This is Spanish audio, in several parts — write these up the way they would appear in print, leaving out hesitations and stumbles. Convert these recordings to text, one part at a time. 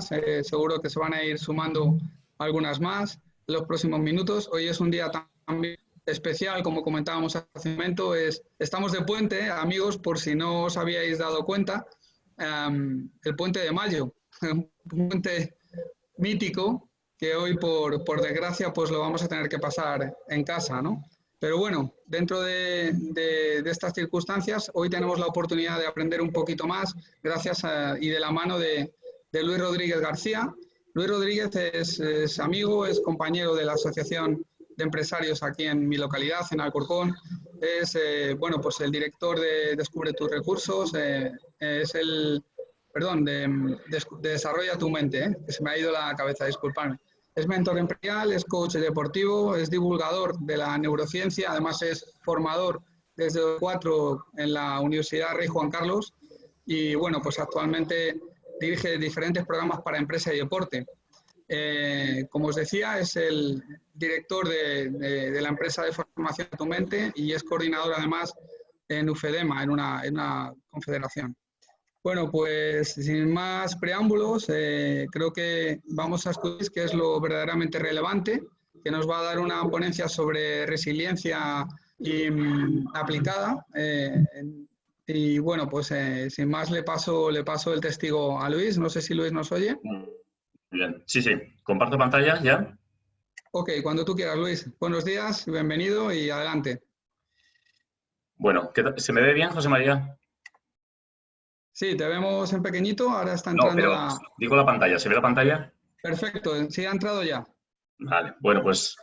seguro que se van a ir sumando algunas más en los próximos minutos. Hoy es un día también especial, como comentábamos hace un momento, estamos de puente, amigos, por si no os habíais dado cuenta, el puente de mayo, un puente mítico que hoy por desgracia pues lo vamos a tener que pasar en casa, ¿no? Pero bueno, dentro de estas circunstancias, hoy tenemos la oportunidad de aprender un poquito más gracias y de la mano de Luis Rodríguez García. Luis Rodríguez es amigo, es compañero de la Asociación de Empresarios aquí en mi localidad, en Alcorcón. Es bueno, pues el director de Descubre tus recursos, es el, perdón, de Desarrolla tu mente, que se me ha ido la cabeza, disculpadme. Es mentor empresarial, es coach deportivo, es divulgador de la neurociencia, además es formador desde 2004 en la Universidad Rey Juan Carlos y bueno, pues actualmente dirige diferentes programas para empresa y deporte. Como os decía, es el director de la empresa de formación de tu mente y es coordinador además en UFEDEMA, en una confederación. Bueno, pues sin más preámbulos, creo que vamos a escuchar qué es lo verdaderamente relevante, que nos va a dar una ponencia sobre resiliencia aplicada. Y bueno, pues sin más le paso el testigo a Luis. No sé si Luis nos oye. Bien, sí, sí. ¿Comparto pantalla ya? Ok, cuando tú quieras, Luis. Buenos días, bienvenido y adelante. Bueno, ¿se me ve bien, José María? Sí, te vemos en pequeñito, ahora está No, entrando pero digo la pantalla. ¿Se ve la pantalla? Perfecto, sí ha entrado ya. Vale, bueno, pues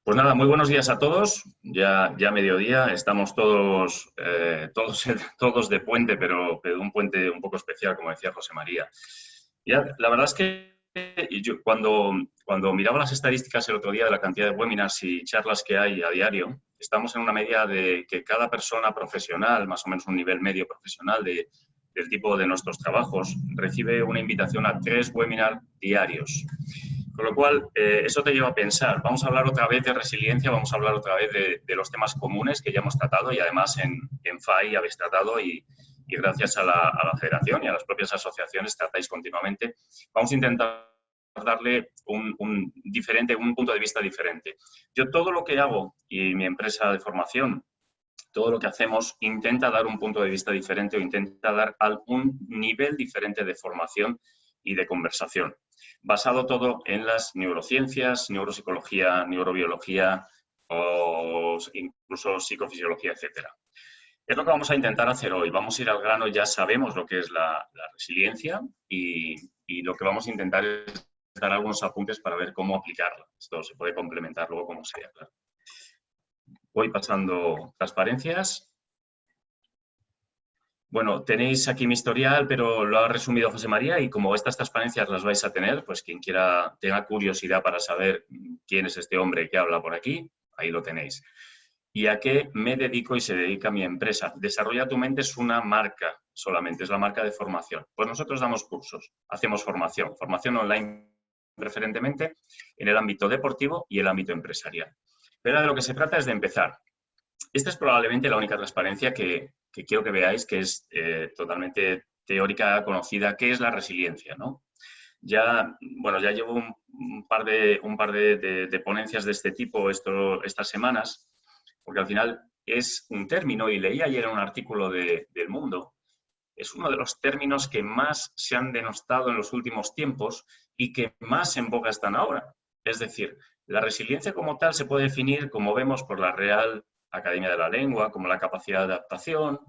nada, muy buenos días a todos. Ya mediodía, estamos todos de puente, pero un puente un poco especial, como decía José María. Ya, la verdad es que yo cuando miraba las estadísticas el otro día de la cantidad de webinars y charlas que hay a diario, estamos en una media de que cada persona profesional, más o menos un nivel medio profesional del tipo de nuestros trabajos, recibe una invitación a 3 webinars diarios. Con lo cual, eso te lleva a pensar, vamos a hablar otra vez de resiliencia, vamos a hablar otra vez de los temas comunes que ya hemos tratado y además en FAI habéis tratado y gracias a la federación y a las propias asociaciones tratáis continuamente. Vamos a intentar darle un punto de vista diferente. Yo todo lo que hago y mi empresa de formación, todo lo que hacemos intenta dar un punto de vista diferente o intenta dar un nivel diferente de formación y de conversación, basado todo en las neurociencias, neuropsicología, neurobiología o incluso psicofisiología, etcétera. Es lo que vamos a intentar hacer hoy. Vamos a ir al grano, ya sabemos lo que es la resiliencia y lo que vamos a intentar es dar algunos apuntes para ver cómo aplicarla. Esto se puede complementar luego como sea, claro. Voy pasando transparencias. Bueno, tenéis aquí mi historial, pero lo ha resumido José María y como estas transparencias las vais a tener, pues quien quiera tenga curiosidad para saber quién es este hombre que habla por aquí, ahí lo tenéis. ¿Y a qué me dedico y se dedica mi empresa? Desarrolla tu mente es una marca solamente, es la marca de formación. Pues nosotros damos cursos, hacemos formación online preferentemente en el ámbito deportivo y el ámbito empresarial. Pero de lo que se trata es de empezar. Esta es probablemente la única transparencia que quiero que veáis, que es totalmente teórica, conocida, ¿qué es la resiliencia?, ¿no? Ya llevo un par de ponencias de este tipo estas semanas, porque al final es un término, y leí ayer en un artículo del Mundo, es uno de los términos que más se han denostado en los últimos tiempos y que más en boga están ahora. Es decir, la resiliencia como tal se puede definir, como vemos por la Real Academia de la Lengua, como la capacidad de adaptación.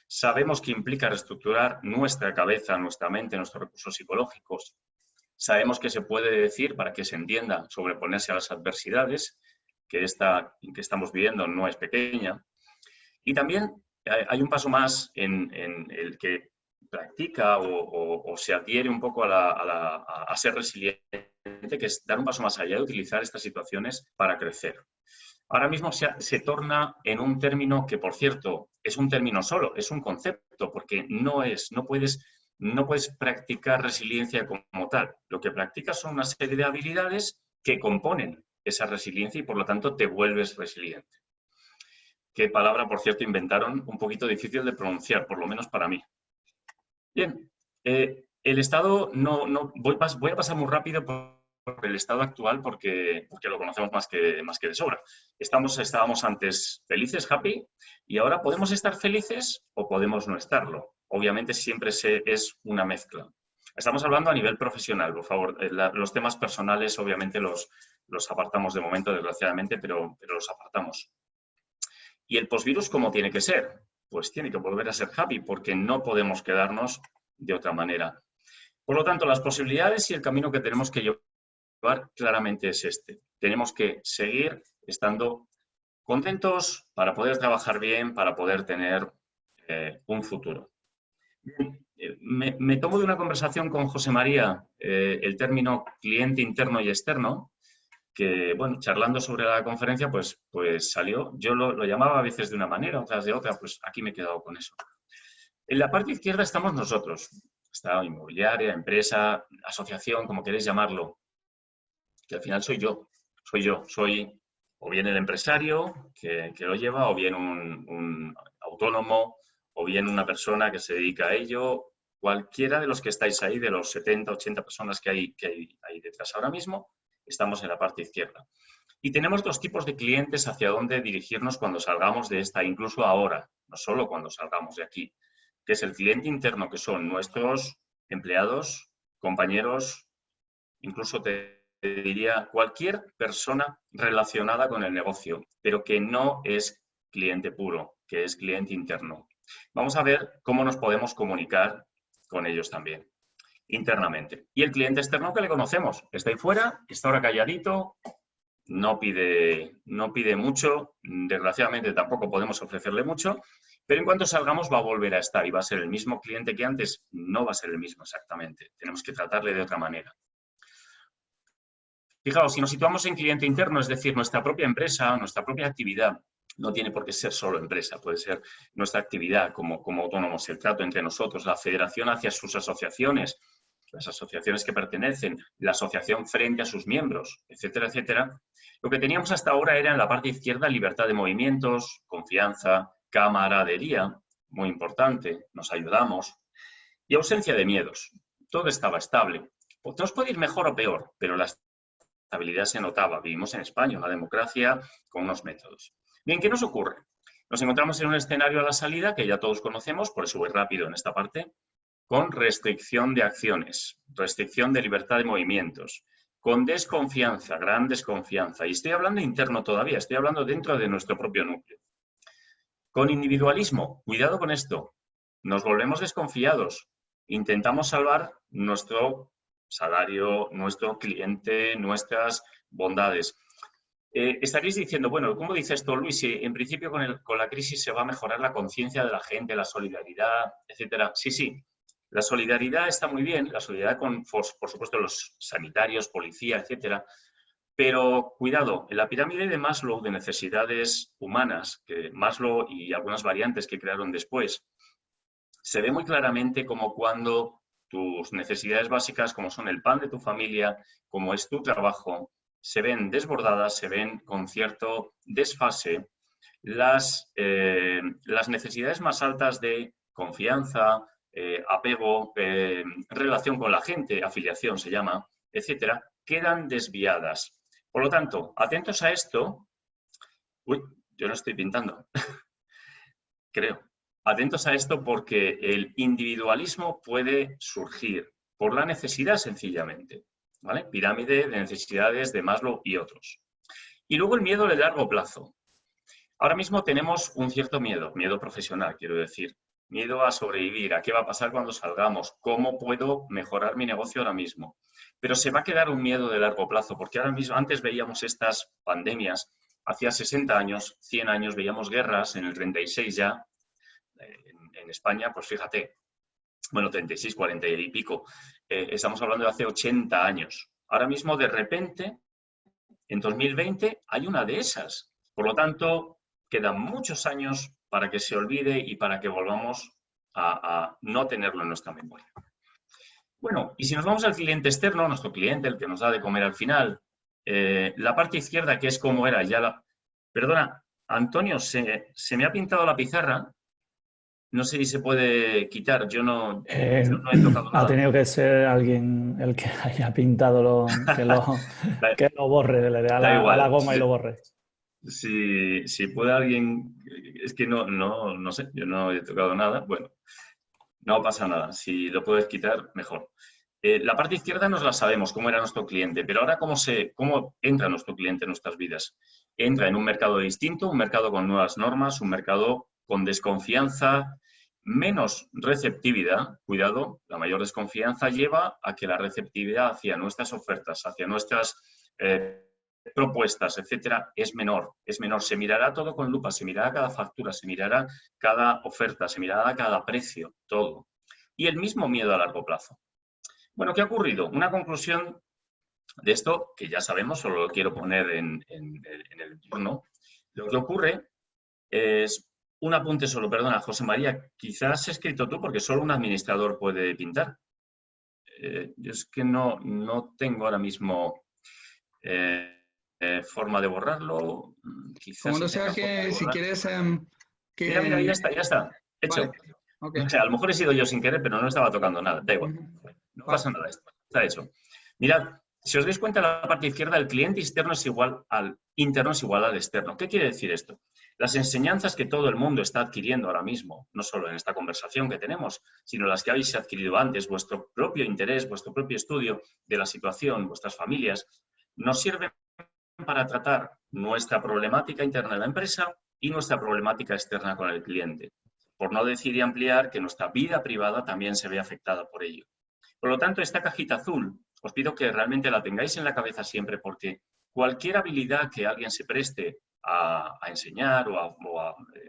Sabemos que implica reestructurar nuestra cabeza, nuestra mente, nuestros recursos psicológicos. Sabemos que se puede decir, para que se entienda, sobreponerse a las adversidades, que esta que estamos viviendo no es pequeña. Y también hay un paso más en el que practica o se adhiere un poco a ser resiliente, que es dar un paso más allá de utilizar estas situaciones para crecer. Ahora mismo se torna en un término que, por cierto, es un término solo, es un concepto, porque no puedes practicar resiliencia como tal. Lo que practicas son una serie de habilidades que componen esa resiliencia y, por lo tanto, te vuelves resiliente. Qué palabra, por cierto, inventaron un poquito difícil de pronunciar, por lo menos para mí. Bien, El estado, voy a pasar muy rápido por el estado actual porque lo conocemos más que de sobra. Estábamos antes felices, happy, y ahora podemos estar felices o podemos no estarlo. Obviamente siempre es una mezcla. Estamos hablando a nivel profesional, por favor. Los temas personales obviamente los apartamos de momento, desgraciadamente, pero los apartamos. ¿Y el postvirus cómo tiene que ser? Pues tiene que volver a ser happy porque no podemos quedarnos de otra manera. Por lo tanto, las posibilidades y el camino que tenemos que llevar claramente es este. Tenemos que seguir estando contentos para poder trabajar bien, para poder tener un futuro. Me tomo de una conversación con José María el término cliente interno y externo, que, bueno, charlando sobre la conferencia, pues salió. Yo lo llamaba a veces de una manera, otras de otra, pues aquí me he quedado con eso. En la parte izquierda estamos nosotros, está inmobiliaria, empresa, asociación, como queréis llamarlo, que al final soy yo, soy o bien el empresario que lo lleva, o bien un autónomo, o bien una persona que se dedica a ello, cualquiera de los que estáis ahí, de los 70, 80 personas que hay detrás ahora mismo, estamos en la parte izquierda. Y tenemos dos tipos de clientes hacia dónde dirigirnos cuando salgamos de esta, incluso ahora, no solo cuando salgamos de aquí, que es el cliente interno, que son nuestros empleados, compañeros, incluso te diría cualquier persona relacionada con el negocio, pero que no es cliente puro, que es cliente interno. Vamos a ver cómo nos podemos comunicar con ellos también, internamente. Y el cliente externo que le conocemos, está ahí fuera, está ahora calladito, no pide mucho, desgraciadamente tampoco podemos ofrecerle mucho, pero en cuanto salgamos va a volver a estar y va a ser el mismo cliente que antes, no va a ser el mismo exactamente, tenemos que tratarle de otra manera. Fijaos, si nos situamos en cliente interno, es decir, nuestra propia empresa, nuestra propia actividad, no tiene por qué ser solo empresa, puede ser nuestra actividad como autónomos, el trato entre nosotros, la federación hacia sus asociaciones, las asociaciones que pertenecen, la asociación frente a sus miembros, etcétera, etcétera. Lo que teníamos hasta ahora era en la parte izquierda libertad de movimientos, confianza, camaradería, muy importante, nos ayudamos, y ausencia de miedos. Todo estaba estable. Nos puede ir mejor o peor, pero la estabilidad se notaba. Vivimos en España, una democracia con unos métodos. Bien, ¿qué nos ocurre? Nos encontramos en un escenario a la salida que ya todos conocemos, por eso voy rápido en esta parte, con restricción de acciones, restricción de libertad de movimientos, con desconfianza, gran desconfianza. Y estoy hablando interno todavía, estoy hablando dentro de nuestro propio núcleo. Con individualismo, cuidado con esto, nos volvemos desconfiados, intentamos salvar nuestro salario, nuestro cliente, nuestras bondades. Estaréis diciendo, bueno, ¿cómo dice esto, Luis? Si en principio con la crisis se va a mejorar la conciencia de la gente, la solidaridad, etcétera. Sí, sí, la solidaridad está muy bien, la solidaridad con, por supuesto, los sanitarios, policía, etcétera. Pero cuidado, en la pirámide de Maslow de necesidades humanas, que Maslow y algunas variantes que crearon después, se ve muy claramente como cuando tus necesidades básicas, como son el pan de tu familia, como es tu trabajo, se ven desbordadas, se ven con cierto desfase. Las necesidades más altas de confianza, apego, relación con la gente, afiliación se llama, etcétera, quedan desviadas. Por lo tanto, atentos a esto. Uy, yo no estoy pintando, creo. Atentos a esto porque el individualismo puede surgir por la necesidad sencillamente, ¿vale? Pirámide de necesidades de Maslow y otros. Y luego el miedo de largo plazo. Ahora mismo tenemos un cierto miedo profesional, quiero decir. Miedo a sobrevivir, a qué va a pasar cuando salgamos, cómo puedo mejorar mi negocio ahora mismo. Pero se va a quedar un miedo de largo plazo, porque ahora mismo, antes veíamos estas pandemias, hacía 60 años, 100 años, veíamos guerras, en el 36 ya, en España, pues fíjate, bueno, 36, 40 y pico, estamos hablando de hace 80 años. Ahora mismo, de repente, en 2020, hay una de esas. Por lo tanto, quedan muchos años para que se olvide y para que volvamos a no tenerlo en nuestra memoria. Bueno, y si nos vamos al cliente externo, nuestro cliente, el que nos da de comer al final, la parte izquierda, que es como era, ya la... Perdona, Antonio, se me ha pintado la pizarra. No sé si se puede quitar, yo no he tocado Ha nada. tenido que ser alguien el que haya pintado Da, que lo borre, le dé a da la igual. goma y lo borre. Si puede alguien, es que no sé, yo no he tocado nada, bueno, no pasa nada, si lo puedes quitar, mejor. La parte izquierda nos la sabemos, cómo era nuestro cliente, pero ahora cómo entra nuestro cliente en nuestras vidas. Entra en un mercado distinto, un mercado con nuevas normas, un mercado con desconfianza, menos receptividad. Cuidado, la mayor desconfianza lleva a que la receptividad hacia nuestras ofertas, hacia nuestras propuestas, etcétera, es menor. Se mirará todo con lupa, se mirará cada factura, se mirará cada oferta, se mirará cada precio, todo. Y el mismo miedo a largo plazo. Bueno, ¿qué ha ocurrido? Una conclusión de esto, que ya sabemos, solo lo quiero poner en el entorno. Lo que ocurre es un apunte solo, perdona, José María, quizás has escrito tú porque solo un administrador puede pintar. Yo es que no tengo ahora mismo forma de borrarlo. Quizás Como no si tenga sea forma de que si borrar. quieres Mira, ya está. Hecho. Vale, ok. O sea, a lo mejor he sido yo sin querer, pero no estaba tocando nada. Da igual. No Vale. pasa nada, está hecho. Mirad, si os dais cuenta, en la parte izquierda, el cliente interno es igual al externo. ¿Qué quiere decir esto? Las enseñanzas que todo el mundo está adquiriendo ahora mismo, no solo en esta conversación que tenemos, sino las que habéis adquirido antes, vuestro propio interés, vuestro propio estudio de la situación, vuestras familias, nos sirven para tratar nuestra problemática interna en la empresa y nuestra problemática externa con el cliente. Por no decir y ampliar que nuestra vida privada también se ve afectada por ello. Por lo tanto, esta cajita azul, os pido que realmente la tengáis en la cabeza siempre, porque cualquier habilidad que alguien se preste a enseñar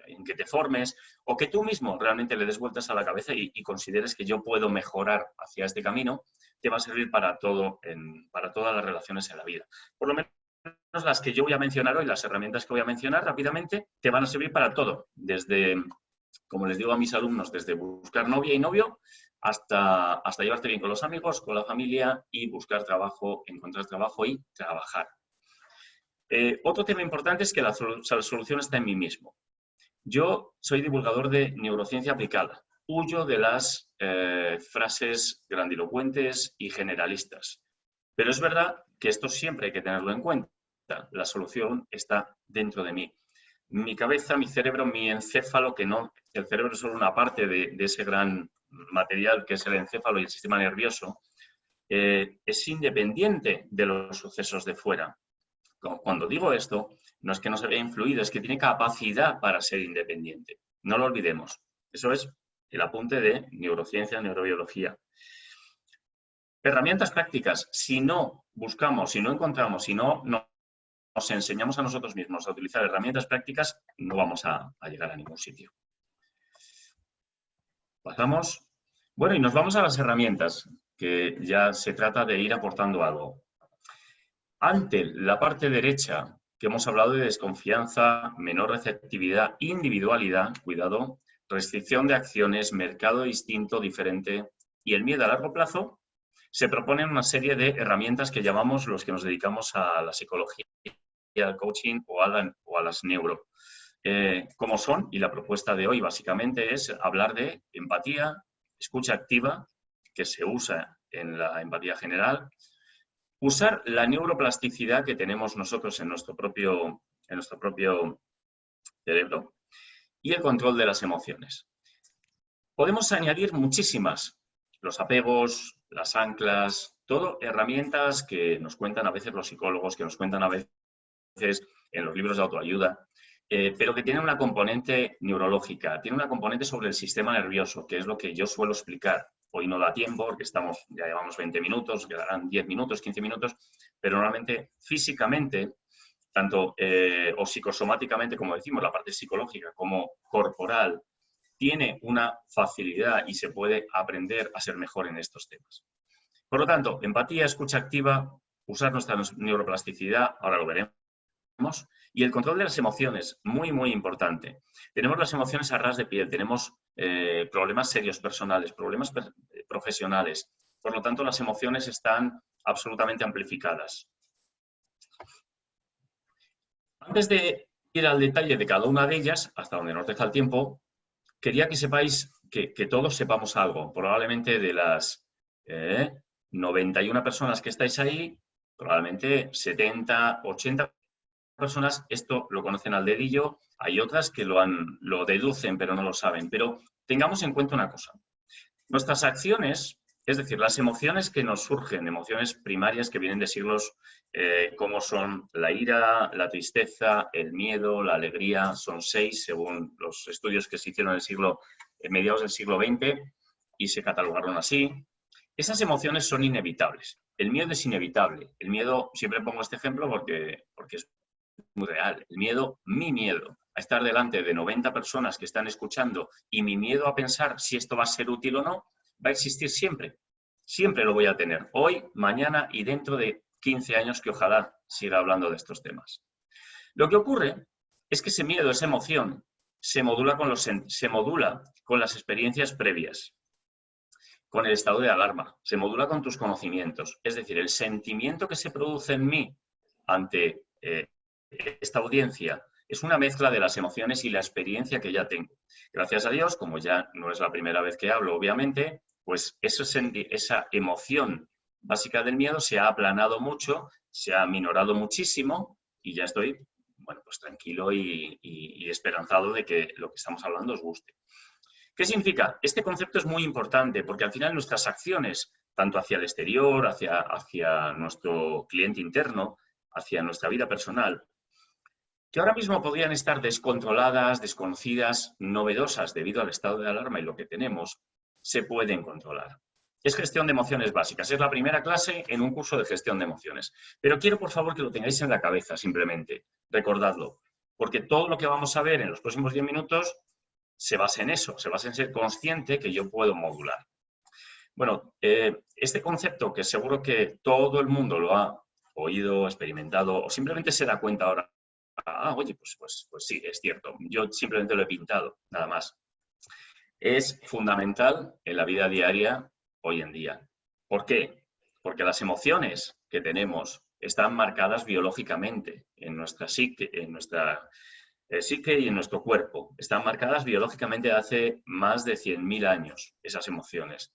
en que te formes, o que tú mismo realmente le des vueltas a la cabeza y consideres que yo puedo mejorar hacia este camino, te va a servir para todo, para todas las relaciones en la vida. Por lo menos las que yo voy a mencionar hoy, las herramientas que voy a mencionar rápidamente, te van a servir para todo, desde, como les digo a mis alumnos, desde buscar novia y novio hasta llevarte bien con los amigos, con la familia y buscar trabajo, encontrar trabajo y trabajar. Otro tema importante es que la solución está en mí mismo. Yo soy divulgador de neurociencia aplicada. Huyo de las frases grandilocuentes y generalistas. Pero es verdad que esto siempre hay que tenerlo en cuenta. La solución está dentro de mí. Mi cabeza, mi cerebro, mi encéfalo, que no, el cerebro es solo una parte de ese gran material que es el encéfalo y el sistema nervioso, es independiente de los sucesos de fuera. Cuando digo esto, no es que no se vea influido, es que tiene capacidad para ser independiente. No lo olvidemos. Eso es el apunte de neurociencia, neurobiología. Herramientas prácticas. Si no buscamos, si no encontramos, si no nos enseñamos a nosotros mismos a utilizar herramientas prácticas, no vamos a llegar a ningún sitio. Pasamos. Bueno, y nos vamos a las herramientas, que ya se trata de ir aportando algo. Ante la parte derecha, que hemos hablado de desconfianza, menor receptividad, individualidad, cuidado, restricción de acciones, mercado distinto, diferente y el miedo a largo plazo, se proponen una serie de herramientas que llamamos los que nos dedicamos a la psicología, al coaching o a las neuro. Como son, y la propuesta de hoy básicamente es hablar de empatía, escucha activa, que se usa en la empatía general, usar la neuroplasticidad que tenemos nosotros en nuestro propio cerebro y el control de las emociones. Podemos añadir muchísimas, los apegos, las anclas, todo herramientas que nos cuentan a veces los psicólogos, que nos cuentan a veces en los libros de autoayuda, pero que tienen una componente neurológica, tiene una componente sobre el sistema nervioso, que es lo que yo suelo explicar. Hoy no da tiempo porque ya llevamos 20 minutos, quedarán 10 minutos, 15 minutos, pero normalmente físicamente, tanto o psicosomáticamente, como decimos, la parte psicológica, como corporal, tiene una facilidad y se puede aprender a ser mejor en estos temas. Por lo tanto, empatía, escucha activa, usar nuestra neuroplasticidad, ahora lo veremos, y el control de las emociones, muy, muy importante. Tenemos las emociones a ras de piel, tenemos problemas serios personales, problemas profesionales. Por lo tanto, las emociones están absolutamente amplificadas. Antes de ir al detalle de cada una de ellas, hasta donde nos deja el tiempo, quería que sepáis que todos sepamos algo. Probablemente de las 91 personas que estáis ahí, probablemente 70, 80 personas esto lo conocen al dedillo. Hay otras que lo deducen, pero no lo saben. Pero tengamos en cuenta una cosa. Nuestras acciones, es decir, las emociones que nos surgen, emociones primarias que vienen de siglos como son la ira, la tristeza, el miedo, la alegría, son 6 según los estudios que se hicieron en mediados del siglo XX y se catalogaron así. Esas emociones son inevitables. El miedo es inevitable. El miedo, siempre pongo este ejemplo porque es muy real. El miedo, mi miedo a estar delante de 90 personas que están escuchando y mi miedo a pensar si esto va a ser útil o no, va a existir siempre. Siempre lo voy a tener. Hoy, mañana y dentro de 15 años que ojalá siga hablando de estos temas. Lo que ocurre es que ese miedo, esa emoción, se modula con las experiencias previas, con el estado de alarma, se modula con tus conocimientos. Es decir, el sentimiento que se produce en mí ante esta audiencia es una mezcla de las emociones y la experiencia que ya tengo. Gracias a Dios, como ya no es la primera vez que hablo, obviamente, pues esa emoción básica del miedo se ha aplanado mucho, se ha minorado muchísimo y ya estoy, bueno, pues tranquilo y esperanzado de que lo que estamos hablando os guste. ¿Qué significa? Este concepto es muy importante porque al final nuestras acciones, tanto hacia el exterior, hacia nuestro cliente interno, hacia nuestra vida personal, que ahora mismo podrían estar descontroladas, desconocidas, novedosas debido al estado de alarma y lo que tenemos, se pueden controlar. Es gestión de emociones básicas. Es la primera clase en un curso de gestión de emociones. Pero quiero, por favor, que lo tengáis en la cabeza simplemente. Recordadlo. Porque todo lo que vamos a ver en los próximos 10 minutos se basa en eso. Se basa en ser consciente que yo puedo modular. Bueno, este concepto que seguro que todo el mundo lo ha oído, experimentado o simplemente se da cuenta ahora. Ah, oye, pues sí, es cierto. Yo simplemente lo he pintado, nada más. Es fundamental en la vida diaria hoy en día. ¿Por qué? Porque las emociones que tenemos están marcadas biológicamente en nuestra psique, y en nuestro cuerpo. Están marcadas biológicamente hace más de 100.000 años, esas emociones.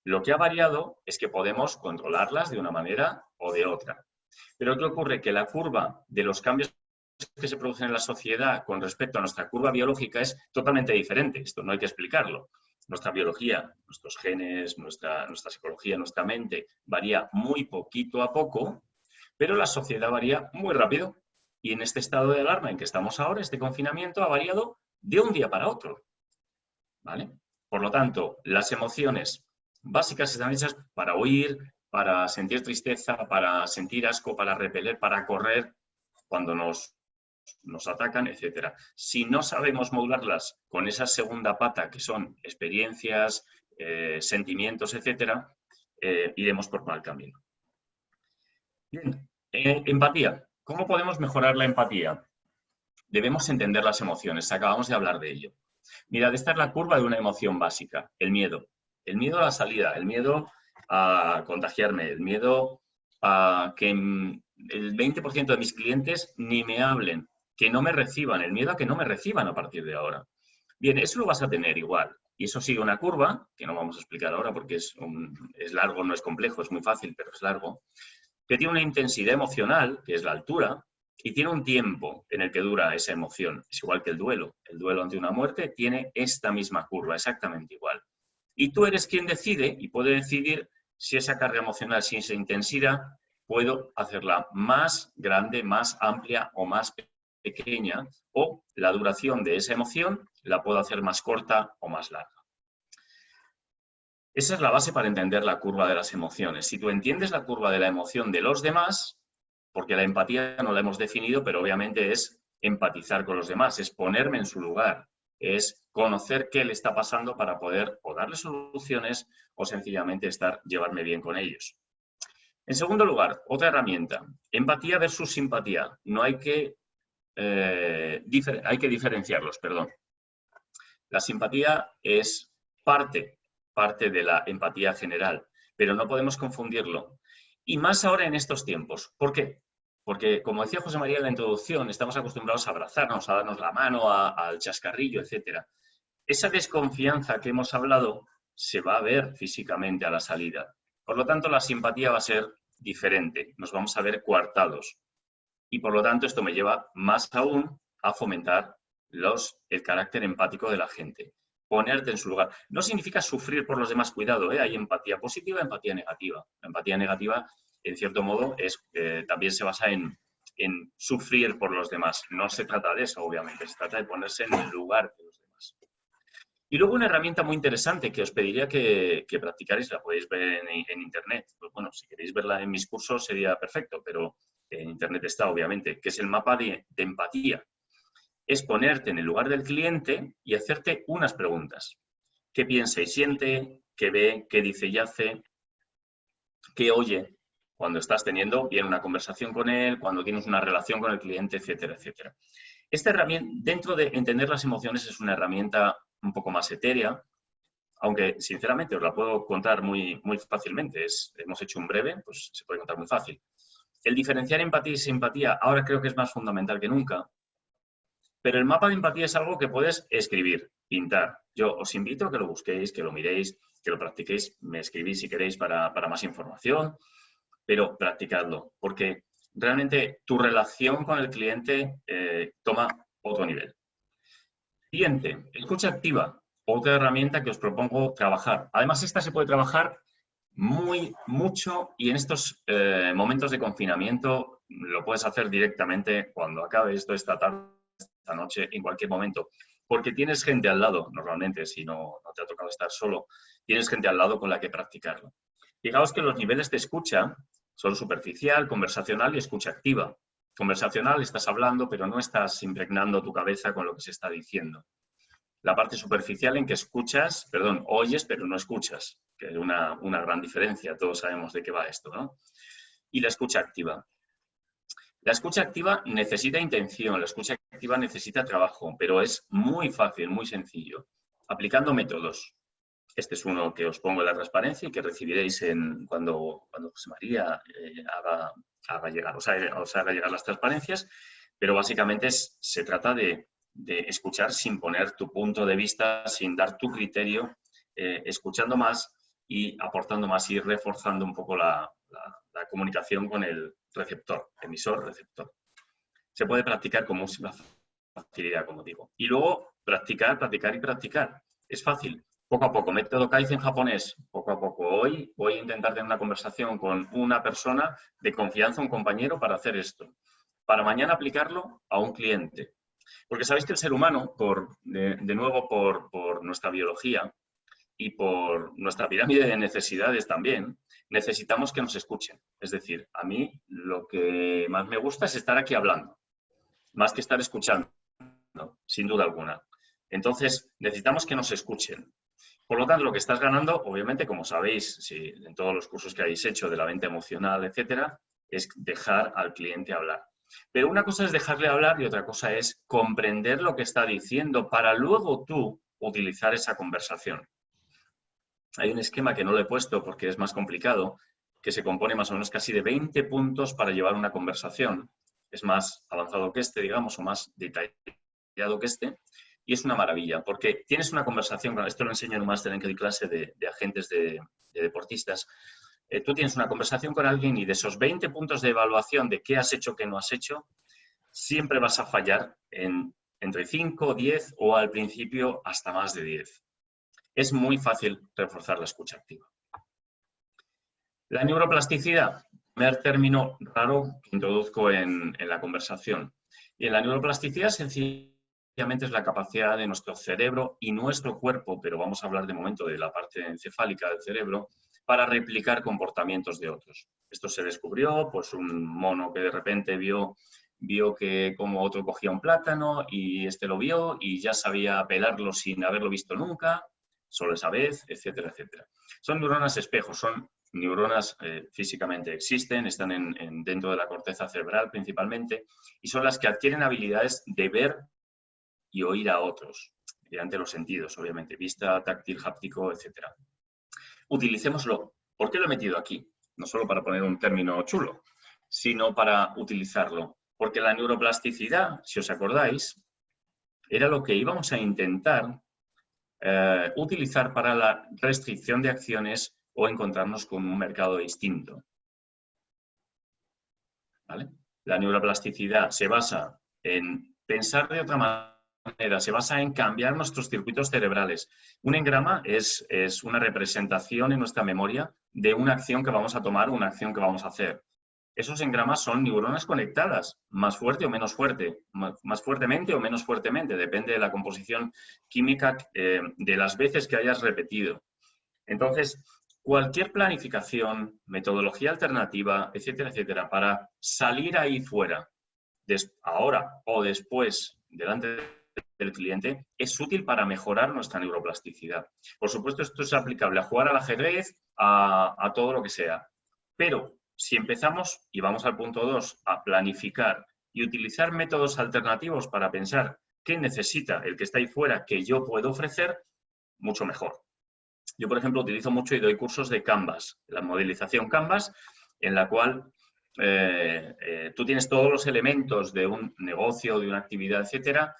Lo que ha variado es que podemos controlarlas de una manera o de otra. Pero ¿qué ocurre? Que la curva de los cambios que se producen en la sociedad con respecto a nuestra curva biológica es totalmente diferente. Esto no hay que explicarlo. Nuestra biología, nuestros genes, nuestra psicología, nuestra mente varía muy poquito a poco, pero la sociedad varía muy rápido. Y en este estado de alarma en que estamos ahora, este confinamiento ha variado de un día para otro. ¿Vale? Por lo tanto, las emociones básicas están hechas para huir, para sentir tristeza, para sentir asco, para repeler, para correr cuando nos atacan, etc. Si no sabemos modularlas con esa segunda pata, que son experiencias, sentimientos, etc., iremos por mal camino. Bien, empatía. ¿Cómo podemos mejorar la empatía? Debemos entender las emociones. Acabamos de hablar de ello. Mirad, esta es la curva de una emoción básica, el miedo. El miedo a la salida, el miedo a contagiarme, el miedo a que el 20% de mis clientes ni me hablen, que no me reciban, el miedo a que no me reciban a partir de ahora. Bien, eso lo vas a tener igual. Y eso sigue una curva, que no vamos a explicar ahora porque es largo, no es complejo, es muy fácil, pero es largo, que tiene una intensidad emocional, que es la altura, y tiene un tiempo en el que dura esa emoción. Es igual que el duelo. El duelo ante una muerte tiene esta misma curva, exactamente igual. Y tú eres quien decide y puede decidir si esa carga emocional, si esa intensidad, puedo hacerla más grande, más amplia o más pequeña, o la duración de esa emoción la puedo hacer más corta o más larga. Esa es la base para entender la curva de las emociones. Si tú entiendes la curva de la emoción de los demás, porque la empatía no la hemos definido, pero obviamente es empatizar con los demás, es ponerme en su lugar, es conocer qué le está pasando para poder o darle soluciones o sencillamente llevarme bien con ellos. En segundo lugar, otra herramienta, empatía versus simpatía. No hay que, hay que diferenciarlos, perdón. La simpatía es parte de la empatía general, pero no podemos confundirlo. Y más ahora en estos tiempos. ¿Por qué? Porque, como decía José María en la introducción, estamos acostumbrados a abrazarnos, a darnos la mano, al chascarrillo, etc. esa desconfianza que hemos hablado se va a ver físicamente a la salida. Por lo tanto, la simpatía va a ser diferente. Nos vamos a ver coartados. Y por lo tanto, esto me lleva más aún a fomentar el carácter empático de la gente. Ponerte en su lugar. No significa sufrir por los demás, cuidado, ¿eh? Hay empatía positiva, empatía negativa. La empatía negativa, en cierto modo, también se basa en sufrir por los demás. No se trata de eso, obviamente, se trata de ponerse en el lugar de los demás. Y luego una herramienta muy interesante que os pediría que practicarais, la podéis ver en Internet. Pues bueno, si queréis verla en mis cursos sería perfecto, pero en Internet está, obviamente, que es el mapa de empatía. Es ponerte en el lugar del cliente y hacerte unas preguntas. ¿Qué piensa y siente? ¿Qué ve? ¿Qué dice y hace? ¿Qué oye cuando estás teniendo bien una conversación con él, cuando tienes una relación con el cliente, etcétera, etcétera? Esta herramienta, dentro de entender las emociones, es una herramienta un poco más etérea, aunque sinceramente os la puedo contar muy, muy fácilmente. Hemos hecho un breve, pues se puede contar muy fácil. El diferenciar empatía y simpatía ahora creo que es más fundamental que nunca, pero el mapa de empatía es algo que puedes escribir, pintar. Yo os invito a que lo busquéis, que lo miréis, que lo practiquéis, me escribís si queréis para más información, pero practicadlo, porque realmente tu relación con el cliente toma otro nivel. Siguiente, escucha activa, otra herramienta que os propongo trabajar. Además, esta se puede trabajar mucho y en estos momentos de confinamiento lo puedes hacer directamente cuando acabe esto esta tarde, esta noche, en cualquier momento. Porque tienes gente al lado, normalmente, si no te ha tocado estar solo, tienes gente al lado con la que practicarlo. Fijaos que los niveles de escucha son superficial, conversacional y escucha activa. Conversacional, estás hablando, pero no estás impregnando tu cabeza con lo que se está diciendo. La parte superficial en que oyes, pero no escuchas, que es una gran diferencia. Todos sabemos de qué va esto, ¿no? Y la escucha activa. La escucha activa necesita intención, la escucha activa necesita trabajo, pero es muy fácil, muy sencillo, aplicando métodos. Este es uno que os pongo en la transparencia y que recibiréis cuando José María os haga llegar las transparencias, pero básicamente se trata de escuchar sin poner tu punto de vista, sin dar tu criterio, escuchando más y aportando más y reforzando un poco la comunicación con el receptor, emisor-receptor. Se puede practicar con mucha facilidad, como digo. Y luego practicar y practicar. Es fácil. Poco a poco, método Kaizen japonés, poco a poco. Hoy voy a intentar tener una conversación con una persona de confianza, un compañero, para hacer esto. Para mañana aplicarlo a un cliente. Porque sabéis que el ser humano, de nuevo por nuestra biología y por nuestra pirámide de necesidades también, necesitamos que nos escuchen. Es decir, a mí lo que más me gusta es estar aquí hablando, más que estar escuchando, sin duda alguna. Entonces, necesitamos que nos escuchen. Por lo tanto, lo que estás ganando, obviamente, como sabéis, en todos los cursos que habéis hecho de la venta emocional, etcétera, es dejar al cliente hablar. Pero una cosa es dejarle hablar y otra cosa es comprender lo que está diciendo para luego tú utilizar esa conversación. Hay un esquema que no lo he puesto porque es más complicado, que se compone más o menos casi de 20 puntos para llevar una conversación. Es más avanzado que este, digamos, o más detallado que este. Y es una maravilla, porque tienes una conversación, esto lo enseño en un máster en clase de agentes de deportistas. Tú tienes una conversación con alguien y de esos 20 puntos de evaluación de qué has hecho, qué no has hecho, siempre vas a fallar entre 5, 10 o al principio hasta más de 10. Es muy fácil reforzar la escucha activa. La neuroplasticidad, primer término raro que introduzco en la conversación. Y en la neuroplasticidad sencillamente es la capacidad de nuestro cerebro y nuestro cuerpo, pero vamos a hablar de momento de la parte encefálica del cerebro, para replicar comportamientos de otros. Esto se descubrió, pues un mono que de repente vio que como otro cogía un plátano y este lo vio y ya sabía pelarlo sin haberlo visto nunca, solo esa vez, etcétera, etcétera. Son neuronas espejos, son neuronas físicamente existen, están dentro de la corteza cerebral principalmente y son las que adquieren habilidades de ver y oír a otros, mediante los sentidos, obviamente, vista, táctil, háptico, etcétera. Utilicémoslo. ¿Por qué lo he metido aquí? No solo para poner un término chulo, sino para utilizarlo. Porque la neuroplasticidad, si os acordáis, era lo que íbamos a intentar utilizar para la restricción de acciones o encontrarnos con un mercado distinto. ¿Vale? La neuroplasticidad se basa en pensar de otra manera, se basa en cambiar nuestros circuitos cerebrales. Un engrama es una representación en nuestra memoria de una acción que vamos a tomar o una acción que vamos a hacer. Esos engramas son neuronas conectadas, más fuerte o menos fuerte, más fuertemente o menos fuertemente, depende de la composición química de las veces que hayas repetido. Entonces, cualquier planificación, metodología alternativa, etcétera, etcétera, para salir ahí fuera, ahora o después, delante del cliente, es útil para mejorar nuestra neuroplasticidad. Por supuesto, esto es aplicable a jugar al ajedrez, a todo lo que sea. Pero si empezamos, y vamos al punto 2, a planificar y utilizar métodos alternativos para pensar qué necesita el que está ahí fuera que yo puedo ofrecer, mucho mejor. Yo, por ejemplo, utilizo mucho y doy cursos de Canvas, la modelización Canvas, en la cual tú tienes todos los elementos de un negocio, de una actividad, etcétera,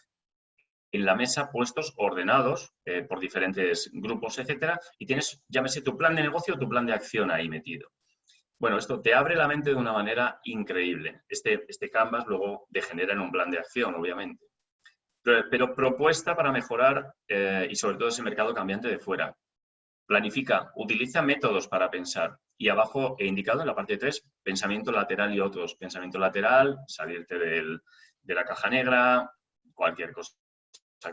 en la mesa puestos, ordenados por diferentes grupos, etcétera, y tienes, llámese, tu plan de negocio o tu plan de acción ahí metido. Bueno, esto te abre la mente de una manera increíble. Este Canvas luego degenera en un plan de acción, obviamente. Pero propuesta para mejorar y sobre todo ese mercado cambiante de fuera. Planifica, utiliza métodos para pensar. Y abajo he indicado en la parte 3, pensamiento lateral y otros. Pensamiento lateral, salirte de la caja negra, cualquier cosa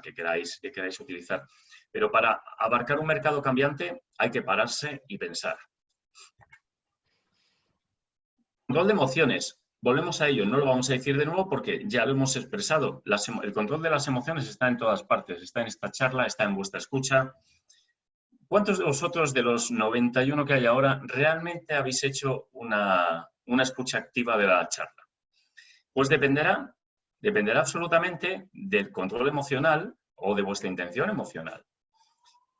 que queráis utilizar. Pero para abarcar un mercado cambiante hay que pararse y pensar. Control de emociones. Volvemos a ello, no lo vamos a decir de nuevo porque ya lo hemos expresado. El control de las emociones está en todas partes. Está en esta charla, está en vuestra escucha. ¿Cuántos de vosotros, de los 91 que hay ahora, realmente habéis hecho una escucha activa de la charla? Pues dependerá absolutamente del control emocional o de vuestra intención emocional.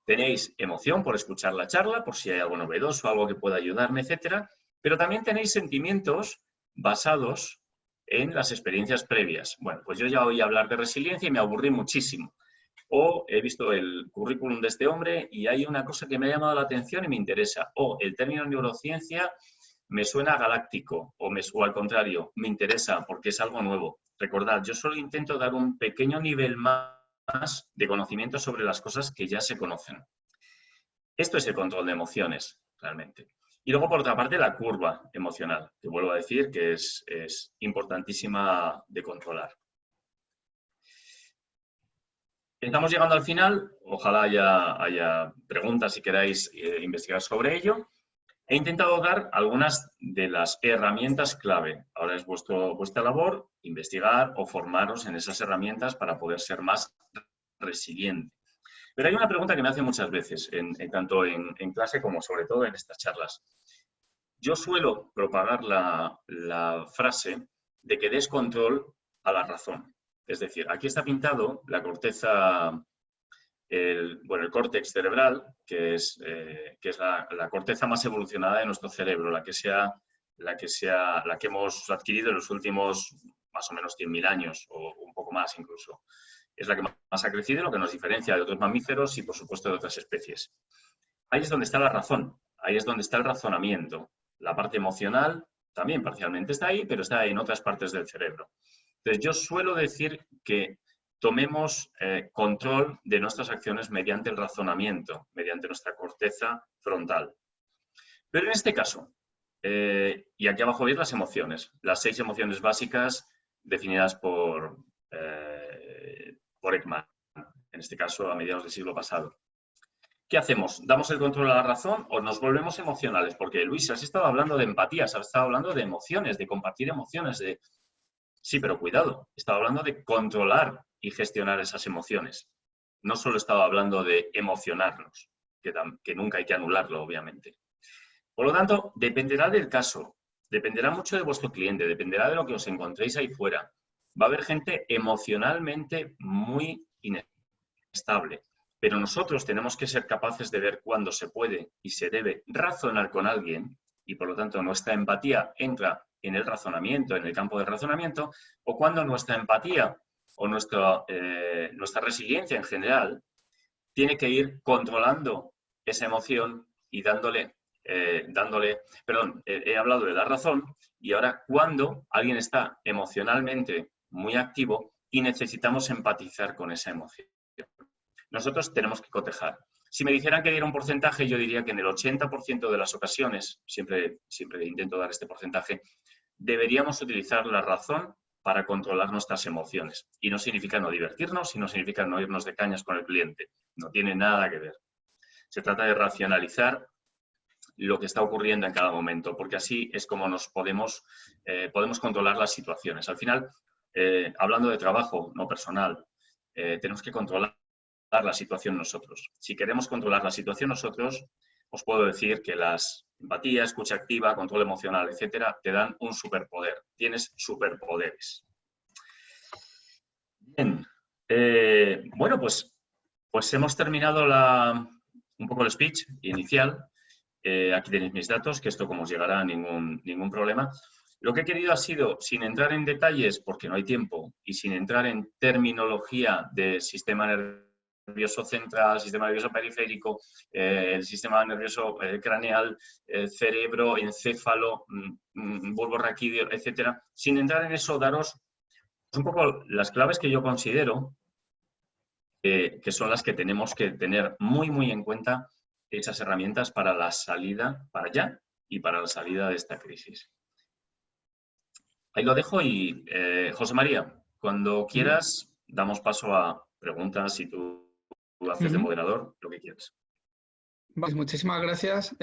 Tenéis emoción por escuchar la charla, por si hay algo novedoso, algo que pueda ayudarme, etcétera, pero también tenéis sentimientos basados en las experiencias previas. Bueno, pues yo ya oí hablar de resiliencia y me aburrí muchísimo. O he visto el currículum de este hombre y hay una cosa que me ha llamado la atención y me interesa. O el término neurociencia me suena galáctico o al contrario, me interesa porque es algo nuevo. Recordad, yo solo intento dar un pequeño nivel más de conocimiento sobre las cosas que ya se conocen. Esto es el control de emociones, realmente. Y luego, por otra parte, la curva emocional, que vuelvo a decir que es importantísima de controlar. Estamos llegando al final, ojalá haya preguntas si queráis investigar sobre ello. He intentado dar algunas de las herramientas clave. Ahora es vuestra labor investigar o formaros en esas herramientas para poder ser más resiliente. Pero hay una pregunta que me hacen muchas veces, tanto en clase como sobre todo en estas charlas. Yo suelo propagar la frase de que des control a la razón. Es decir, aquí está pintado la corteza, el córtex cerebral, que es la corteza más evolucionada de nuestro cerebro, la que hemos adquirido en los últimos más o menos 100.000 años, o un poco más incluso. Es la que más ha crecido, lo que nos diferencia de otros mamíferos y, por supuesto, de otras especies. Ahí es donde está la razón, ahí es donde está el razonamiento. La parte emocional también parcialmente está ahí, pero está en otras partes del cerebro. Entonces, yo suelo decir que tomemos control de nuestras acciones mediante el razonamiento, mediante nuestra corteza frontal. Pero en este caso, y aquí abajo veis las emociones, las 6 emociones básicas definidas por Ekman, en este caso a mediados del siglo pasado. ¿Qué hacemos? ¿Damos el control a la razón o nos volvemos emocionales? Porque, Luis, has estado hablando de empatía, has estado hablando de emociones, de compartir emociones. Sí, pero cuidado, he estado hablando de controlar y gestionar esas emociones. No solo he estado hablando de emocionarnos, que nunca hay que anularlo, obviamente. Por lo tanto, dependerá del caso, dependerá mucho de vuestro cliente, dependerá de lo que os encontréis ahí fuera. Va a haber gente emocionalmente muy inestable. Pero nosotros tenemos que ser capaces de ver cuándo se puede y se debe razonar con alguien y, por lo tanto, nuestra empatía entra en el razonamiento, en el campo del razonamiento, o cuando nuestra empatía o nuestra resiliencia en general tiene que ir controlando esa emoción y dándole, he hablado de la razón, y ahora cuando alguien está emocionalmente muy activo y necesitamos empatizar con esa emoción. Nosotros tenemos que cotejar. Si me dijeran que diera un porcentaje, yo diría que en el 80% de las ocasiones, siempre intento dar este porcentaje, deberíamos utilizar la razón para controlar nuestras emociones. Y no significa no divertirnos y no significa no irnos de cañas con el cliente. No tiene nada que ver. Se trata de racionalizar lo que está ocurriendo en cada momento, porque así es como nos podemos controlar las situaciones. Al final, hablando de trabajo, no personal, tenemos que controlar la situación nosotros. Si queremos controlar la situación nosotros, os puedo decir que las empatía, escucha activa, control emocional, etcétera, te dan un superpoder. Tienes superpoderes. Bien. Bueno, pues hemos terminado un poco el speech inicial. Aquí tenéis mis datos, que esto como os llegará ningún problema. Lo que he querido ha sido, sin entrar en detalles, porque no hay tiempo, y sin entrar en terminología de sistema nervioso central, sistema nervioso periférico, el sistema nervioso craneal, cerebro, encéfalo, bulbo raquídeo, etcétera. Sin entrar en eso, daros un poco las claves que yo considero que son las que tenemos que tener muy en cuenta, esas herramientas para la salida, para ya y para la salida de esta crisis. Ahí lo dejo y, José María, cuando quieras, damos paso a preguntas y tú haces de moderador, lo que quieras. Pues muchísimas gracias.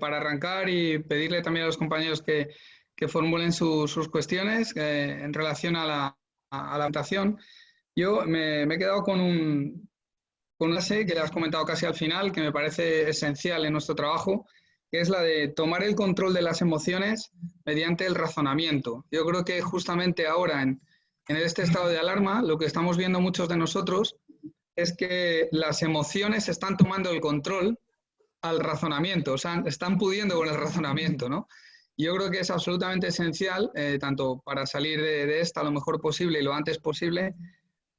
Para arrancar y pedirle también a los compañeros que formulen sus cuestiones en relación a la adaptación, yo me he quedado con una frase que le has comentado casi al final, que me parece esencial en nuestro trabajo, que es la de tomar el control de las emociones mediante el razonamiento. Yo creo que justamente ahora, en este estado de alarma, lo que estamos viendo muchos de nosotros es que las emociones están tomando el control al razonamiento, o sea, están pudiendo con el razonamiento, ¿no? Yo creo que es absolutamente esencial, tanto para salir de esta lo mejor posible y lo antes posible,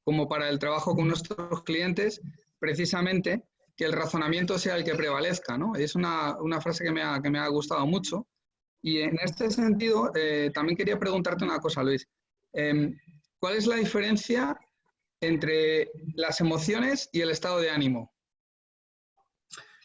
como para el trabajo con nuestros clientes, precisamente que el razonamiento sea el que prevalezca, ¿no? Es una frase que me ha gustado mucho. Y en este sentido, también quería preguntarte una cosa, Luis. ¿Cuál es la diferencia entre las emociones y el estado de ánimo?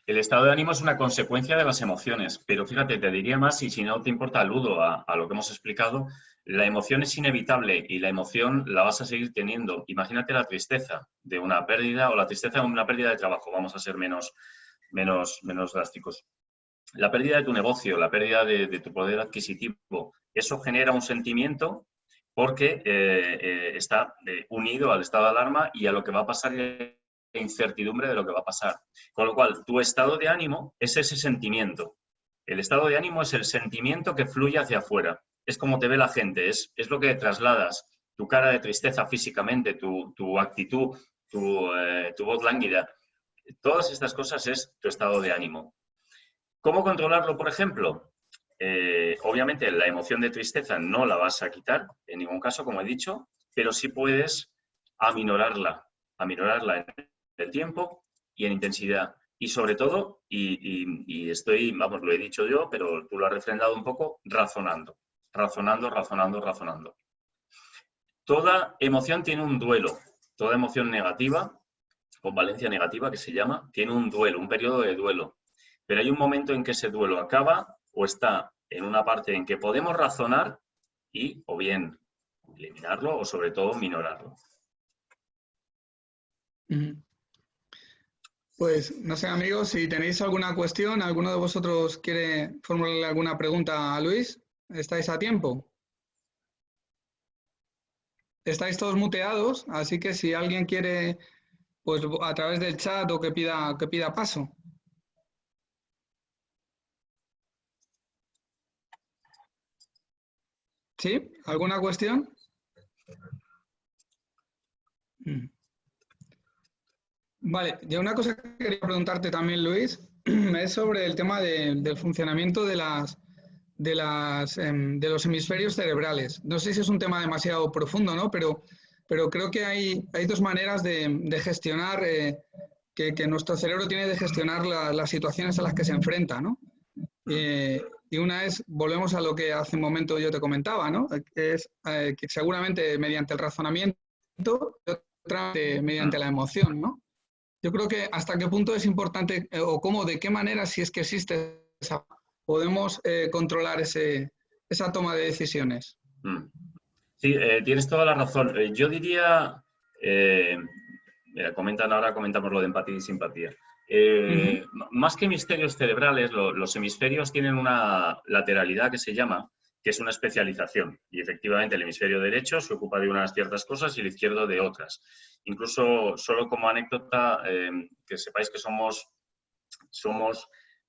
El estado de ánimo es una consecuencia de las emociones, pero fíjate, te diría más, y si no te importa, aludo a lo que hemos explicado, la emoción es inevitable y la emoción la vas a seguir teniendo. Imagínate la tristeza de una pérdida o la tristeza de una pérdida de trabajo, vamos a ser menos drásticos. La pérdida de tu negocio, la pérdida de tu poder adquisitivo, eso genera un sentimiento porque está unido al estado de alarma y a lo que va a pasar, la incertidumbre de lo que va a pasar. Con lo cual, tu estado de ánimo es ese sentimiento. El estado de ánimo es el sentimiento que fluye hacia afuera. Es como te ve la gente, es lo que trasladas. Tu cara de tristeza físicamente, tu actitud, tu voz lánguida. Todas estas cosas es tu estado de ánimo. ¿Cómo controlarlo, por ejemplo? Obviamente, la emoción de tristeza no la vas a quitar, en ningún caso, como he dicho, pero sí puedes aminorarla en el tiempo y en intensidad. Y sobre todo, y estoy, vamos, lo he dicho yo, pero tú lo has refrendado un poco, razonando. Toda emoción tiene un duelo. Toda emoción negativa, con valencia negativa que se llama, tiene un duelo, un periodo de duelo. Pero hay un momento en que ese duelo acaba o está en una parte en que podemos razonar y o bien eliminarlo o sobre todo minorarlo. Pues no sé, amigos, si tenéis alguna cuestión, ¿alguno de vosotros quiere formularle alguna pregunta a Luis? ¿Estáis a tiempo? Estáis todos muteados, así que si alguien quiere, pues a través del chat o que pida paso. ¿Sí? ¿Alguna cuestión? Vale, ya una cosa que quería preguntarte también, Luis, es sobre el tema del funcionamiento de los hemisferios cerebrales. No sé si es un tema demasiado profundo, ¿no? Pero creo que hay dos maneras de gestionar que nuestro cerebro tiene de gestionar las situaciones a las que se enfrenta, ¿no? Y una es, volvemos a lo que hace un momento yo te comentaba, ¿no? Que es que seguramente mediante el razonamiento y otra mediante la emoción, ¿no? Yo creo que hasta qué punto es importante o cómo, de qué manera, si es que existe esa, podemos controlar esa toma de decisiones. Sí, tienes toda la razón. Yo diría, mira, comentamos lo de empatía y simpatía. Más que hemisferios cerebrales, los hemisferios tienen una lateralidad que se llama, que es una especialización. Y efectivamente el hemisferio derecho se ocupa de unas ciertas cosas y el izquierdo de otras. Incluso, solo como anécdota, que sepáis que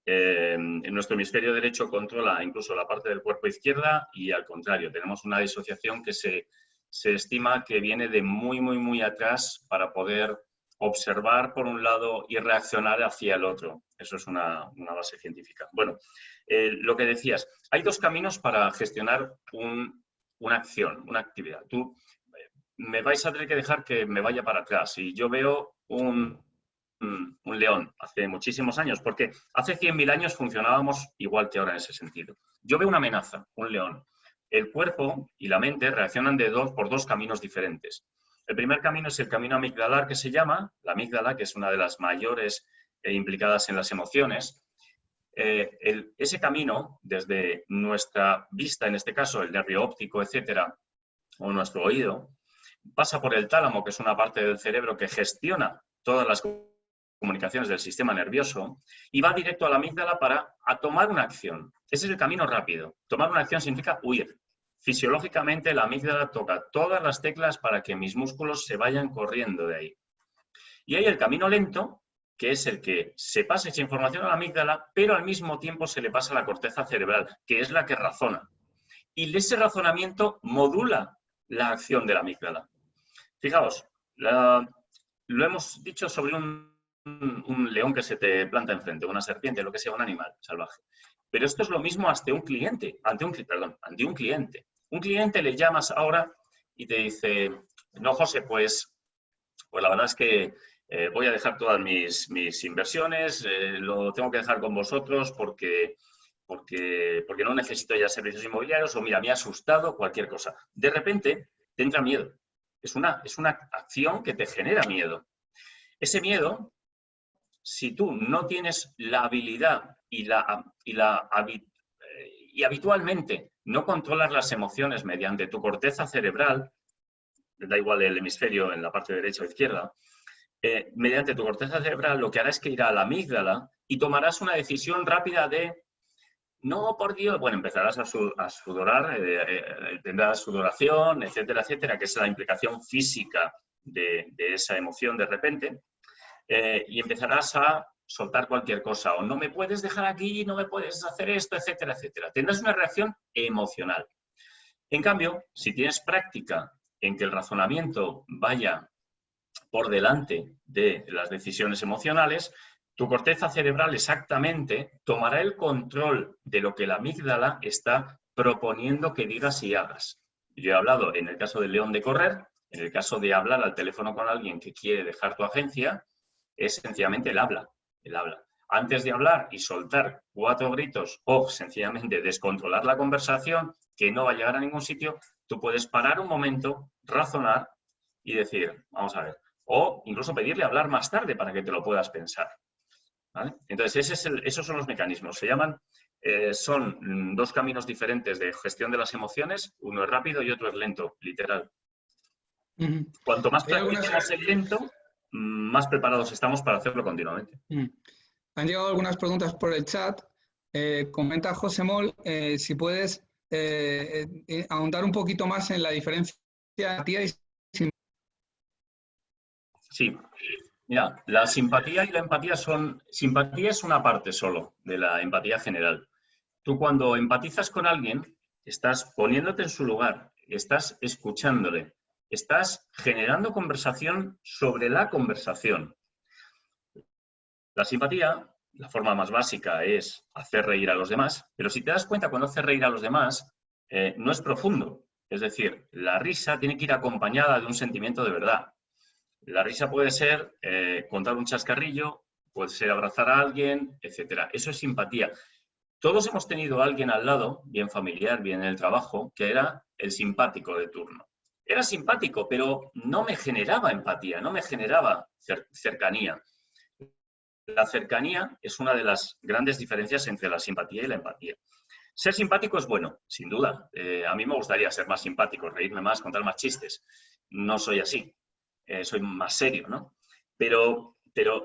en nuestro hemisferio derecho controla incluso la parte del cuerpo izquierda y al contrario, tenemos una disociación que se estima que viene de muy, muy, muy atrás para poder observar por un lado y reaccionar hacia el otro. Eso es una base científica. Bueno, lo que decías, hay dos caminos para gestionar una acción, una actividad. Tú me vais a tener que dejar que me vaya para atrás. Y yo veo un león hace muchísimos años, porque hace 100.000 años funcionábamos igual que ahora en ese sentido. Yo veo una amenaza, un león. El cuerpo y la mente reaccionan por dos caminos diferentes. El primer camino es el camino amigdalar, que se llama, la amígdala, que es una de las mayores implicadas en las emociones. Ese camino, desde nuestra vista, en este caso el nervio óptico, etcétera, o nuestro oído, pasa por el tálamo, que es una parte del cerebro que gestiona todas las comunicaciones del sistema nervioso, y va directo a la amígdala para tomar una acción. Ese es el camino rápido. Tomar una acción significa huir. Fisiológicamente, la amígdala toca todas las teclas para que mis músculos se vayan corriendo de ahí. Y hay el camino lento, que es el que se pasa esa información a la amígdala, pero al mismo tiempo se le pasa a la corteza cerebral, que es la que razona. Y ese razonamiento modula la acción de la amígdala. Fijaos, lo hemos dicho sobre un león que se te planta enfrente, una serpiente, lo que sea, un animal salvaje. Pero esto es lo mismo ante un cliente. Un cliente le llamas ahora y te dice, no, José, pues la verdad es que voy a dejar todas mis inversiones, lo tengo que dejar con vosotros porque no necesito ya servicios inmobiliarios, o mira, me ha asustado, cualquier cosa. De repente te entra miedo. Es una acción que te genera miedo. Ese miedo, si tú no tienes la habilidad y habitualmente no controlas las emociones mediante tu corteza cerebral, da igual el hemisferio en la parte derecha o izquierda, mediante tu corteza cerebral lo que hará es que irá a la amígdala y tomarás una decisión rápida de no, por Dios, bueno, empezarás a sudorar, tendrás sudoración, etcétera, etcétera, que es la implicación física de esa emoción de repente, y empezarás a soltar cualquier cosa, o no me puedes dejar aquí, no me puedes hacer esto, etcétera, etcétera. Tendrás una reacción emocional. En cambio, si tienes práctica en que el razonamiento vaya por delante de las decisiones emocionales, tu corteza cerebral exactamente tomará el control de lo que la amígdala está proponiendo que digas y hagas. Yo he hablado en el caso del león de correr, en el caso de hablar al teléfono con alguien que quiere dejar tu agencia, es sencillamente el habla. Antes de hablar y soltar 4 gritos o sencillamente descontrolar la conversación, que no va a llegar a ningún sitio, tú puedes parar un momento, razonar y decir, vamos a ver, o incluso pedirle hablar más tarde para que te lo puedas pensar. ¿Vale? Entonces, esos son los mecanismos. Se llaman, son 2 caminos diferentes de gestión de las emociones. Uno es rápido y otro es lento, literal. Cuanto más practicamos el lento, más preparados estamos para hacerlo continuamente. Han llegado algunas preguntas por el chat. Comenta José Moll, si puedes ahondar un poquito más en la diferencia de empatía y simpatía. Sí. Mira, la simpatía y la empatía simpatía es una parte solo de la empatía general. Tú cuando empatizas con alguien, estás poniéndote en su lugar, estás escuchándole, estás generando conversación sobre la conversación. La simpatía, la forma más básica es hacer reír a los demás, pero si te das cuenta, cuando haces reír a los demás, no es profundo. Es decir, la risa tiene que ir acompañada de un sentimiento de verdad. La risa puede ser contar un chascarrillo, puede ser abrazar a alguien, etcétera. Eso es simpatía. Todos hemos tenido a alguien al lado, bien familiar, bien en el trabajo, que era el simpático de turno. Era simpático, pero no me generaba empatía, no me generaba cercanía. La cercanía es una de las grandes diferencias entre la simpatía y la empatía. Ser simpático es bueno, sin duda. A mí me gustaría ser más simpático, reírme más, contar más chistes. No soy así. Soy más serio, ¿no? Pero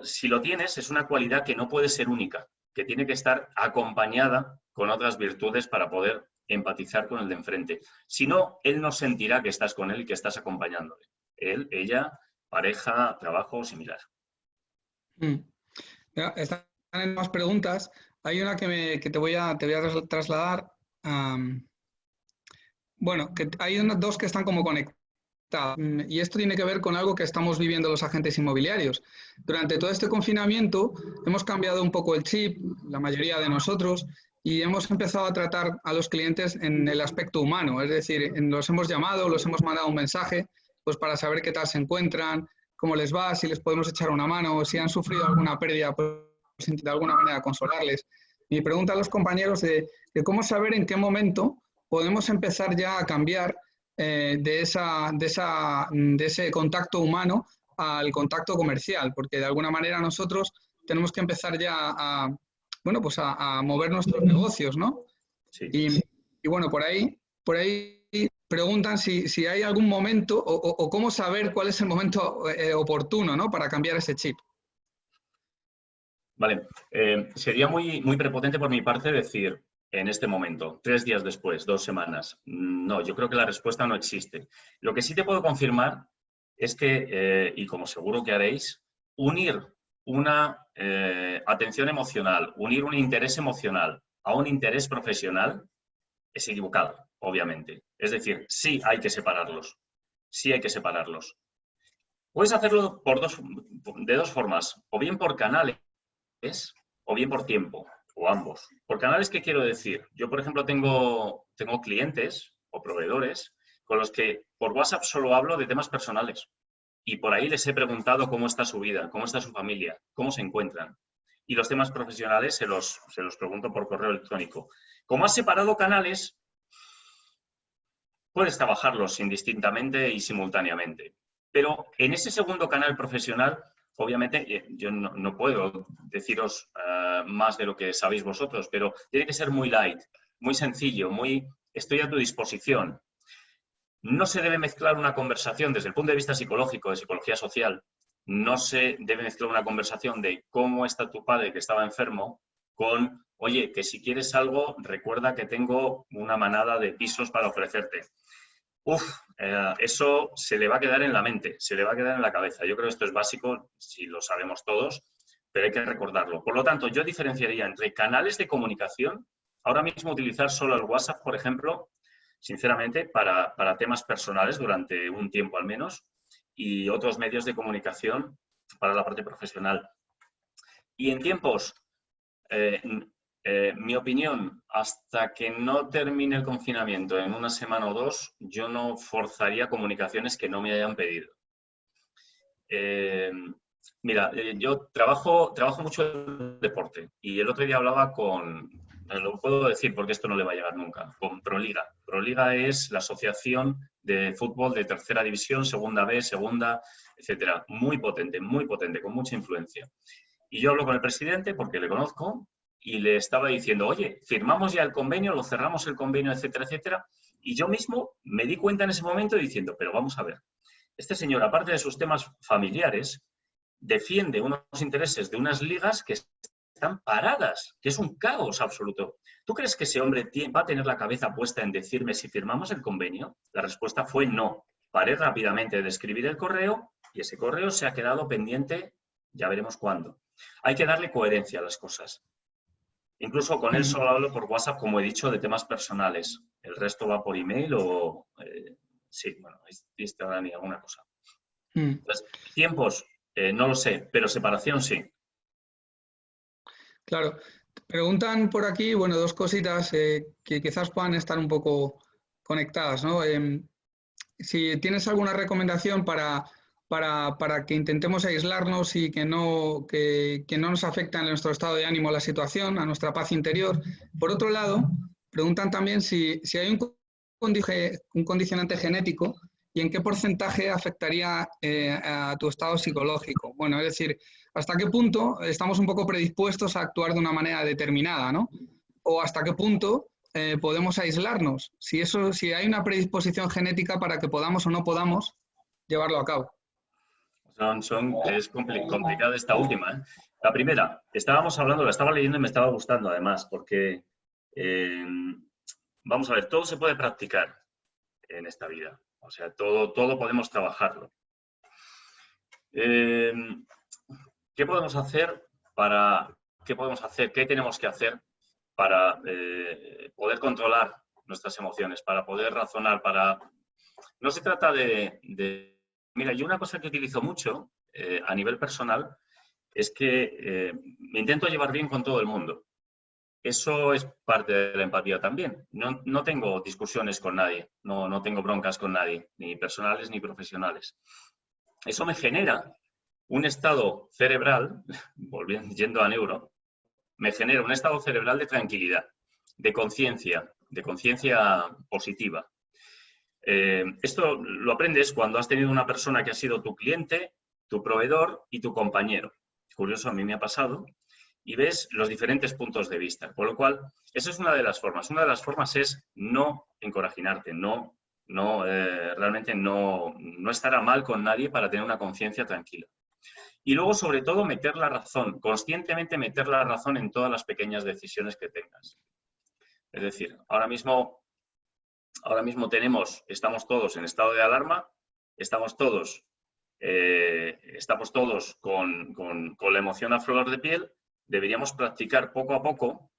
si lo tienes, es una cualidad que no puede ser única, que tiene que estar acompañada con otras virtudes para poder empatizar con el de enfrente. Si no, él no sentirá que estás con él y que estás acompañándole. Él, ella, pareja, trabajo, similar. Están en más preguntas. Hay una que te voy a trasladar. Bueno, que hay dos que están como conectadas. Y esto tiene que ver con algo que estamos viviendo los agentes inmobiliarios. Durante todo este confinamiento hemos cambiado un poco el chip, la mayoría de nosotros, y hemos empezado a tratar a los clientes en el aspecto humano. Es decir, los hemos llamado, los hemos mandado un mensaje pues para saber qué tal se encuentran, cómo les va, si les podemos echar una mano, si han sufrido alguna pérdida, pues de alguna manera consolarles. Mi pregunta a los compañeros de cómo saber en qué momento podemos empezar ya a cambiar de ese contacto humano al contacto comercial, porque de alguna manera nosotros tenemos que empezar ya a mover nuestros negocios, ¿no? Sí. Y bueno, por ahí preguntan si hay algún momento o cómo saber cuál es el momento oportuno, ¿no?, para cambiar ese chip. Vale, sería muy prepotente por mi parte decir en este momento, 3 días después, 2 semanas. No, yo creo que la respuesta no existe. Lo que sí te puedo confirmar es que, y como seguro que haréis, unir una atención emocional, unir un interés emocional a un interés profesional es equivocado, obviamente. Es decir, sí hay que separarlos. Sí hay que separarlos. Puedes hacerlo de dos formas, o bien por canales o bien por tiempo, o ambos. Por canales, ¿qué quiero decir? Yo, por ejemplo, tengo clientes o proveedores con los que por WhatsApp solo hablo de temas personales y por ahí les he preguntado cómo está su vida, cómo está su familia, cómo se encuentran. Y los temas profesionales se los pregunto por correo electrónico. Como has separado canales, puedes trabajarlos indistintamente y simultáneamente. Pero en ese segundo canal profesional, obviamente, yo no puedo deciros más de lo que sabéis vosotros, pero tiene que ser muy light, muy sencillo, estoy a tu disposición. No se debe mezclar una conversación desde el punto de vista psicológico, de psicología social, no se debe mezclar una conversación de cómo está tu padre que estaba enfermo con, oye, que si quieres algo, recuerda que tengo una manada de pisos para ofrecerte. Eso se le va a quedar en la mente, se le va a quedar en la cabeza. Yo creo que esto es básico, si lo sabemos todos, pero hay que recordarlo. Por lo tanto, yo diferenciaría entre canales de comunicación, ahora mismo utilizar solo el WhatsApp, por ejemplo, sinceramente, para temas personales durante un tiempo al menos, y otros medios de comunicación para la parte profesional. Y en tiempos, mi opinión, hasta que no termine el confinamiento en una semana o 2, yo no forzaría comunicaciones que no me hayan pedido. Mira, yo trabajo mucho el deporte y el otro día hablaba lo puedo decir porque esto no le va a llegar nunca, con Proliga. Proliga es la asociación de fútbol de tercera división, segunda B, segunda, etcétera. Muy potente, con mucha influencia. Y yo hablo con el presidente porque le conozco y le estaba diciendo, oye, firmamos ya el convenio, lo cerramos el convenio, etcétera, etcétera. Y yo mismo me di cuenta en ese momento diciendo, pero vamos a ver, este señor, aparte de sus temas familiares, defiende unos intereses de unas ligas que están paradas, que es un caos absoluto. ¿Tú crees que ese hombre va a tener la cabeza puesta en decirme si firmamos el convenio? La respuesta fue no. Paré rápidamente de escribir el correo y ese correo se ha quedado pendiente, ya veremos cuándo. Hay que darle coherencia a las cosas. Incluso con él solo hablo por WhatsApp, como he dicho, de temas personales. El resto va por email o... sí, bueno, Instagram y alguna cosa. Entonces, tiempos, no lo sé, pero separación sí. Claro. Preguntan por aquí, bueno, dos cositas que quizás puedan estar un poco conectadas, ¿no? Si tienes alguna recomendación para para que intentemos aislarnos y que no nos afecte en nuestro estado de ánimo la situación, a nuestra paz interior. Por otro lado, preguntan también si hay un condicionante genético y en qué porcentaje afectaría a tu estado psicológico. Bueno, es decir, hasta qué punto estamos un poco predispuestos a actuar de una manera determinada, ¿no? O hasta qué punto podemos aislarnos, si hay una predisposición genética para que podamos o no podamos llevarlo a cabo. Es complicada esta última, ¿eh? La primera, estábamos hablando, la estaba leyendo y me estaba gustando además, porque, vamos a ver, todo se puede practicar en esta vida. O sea, todo podemos trabajarlo. ¿Qué podemos hacer qué tenemos que hacer para poder controlar nuestras emociones, para poder razonar, No se trata Mira, yo una cosa que utilizo mucho a nivel personal es que me intento llevar bien con todo el mundo. Eso es parte de la empatía también. No tengo discusiones con nadie, no tengo broncas con nadie, ni personales ni profesionales. Eso me genera un estado cerebral, yendo a neuro, me genera un estado cerebral de tranquilidad, de conciencia positiva. Esto lo aprendes cuando has tenido una persona que ha sido tu cliente, tu proveedor y tu compañero. Curioso, a mí me ha pasado. Y ves los diferentes puntos de vista. Con lo cual, esa es una de las formas. Una de las formas es no encorajinarte, realmente no estar a mal con nadie para tener una conciencia tranquila. Y luego, sobre todo, meter la razón, conscientemente meter la razón en todas las pequeñas decisiones que tengas. Es decir, ahora mismo estamos todos en estado de alarma, estamos todos con la emoción a flor de piel. Deberíamos practicar poco a poco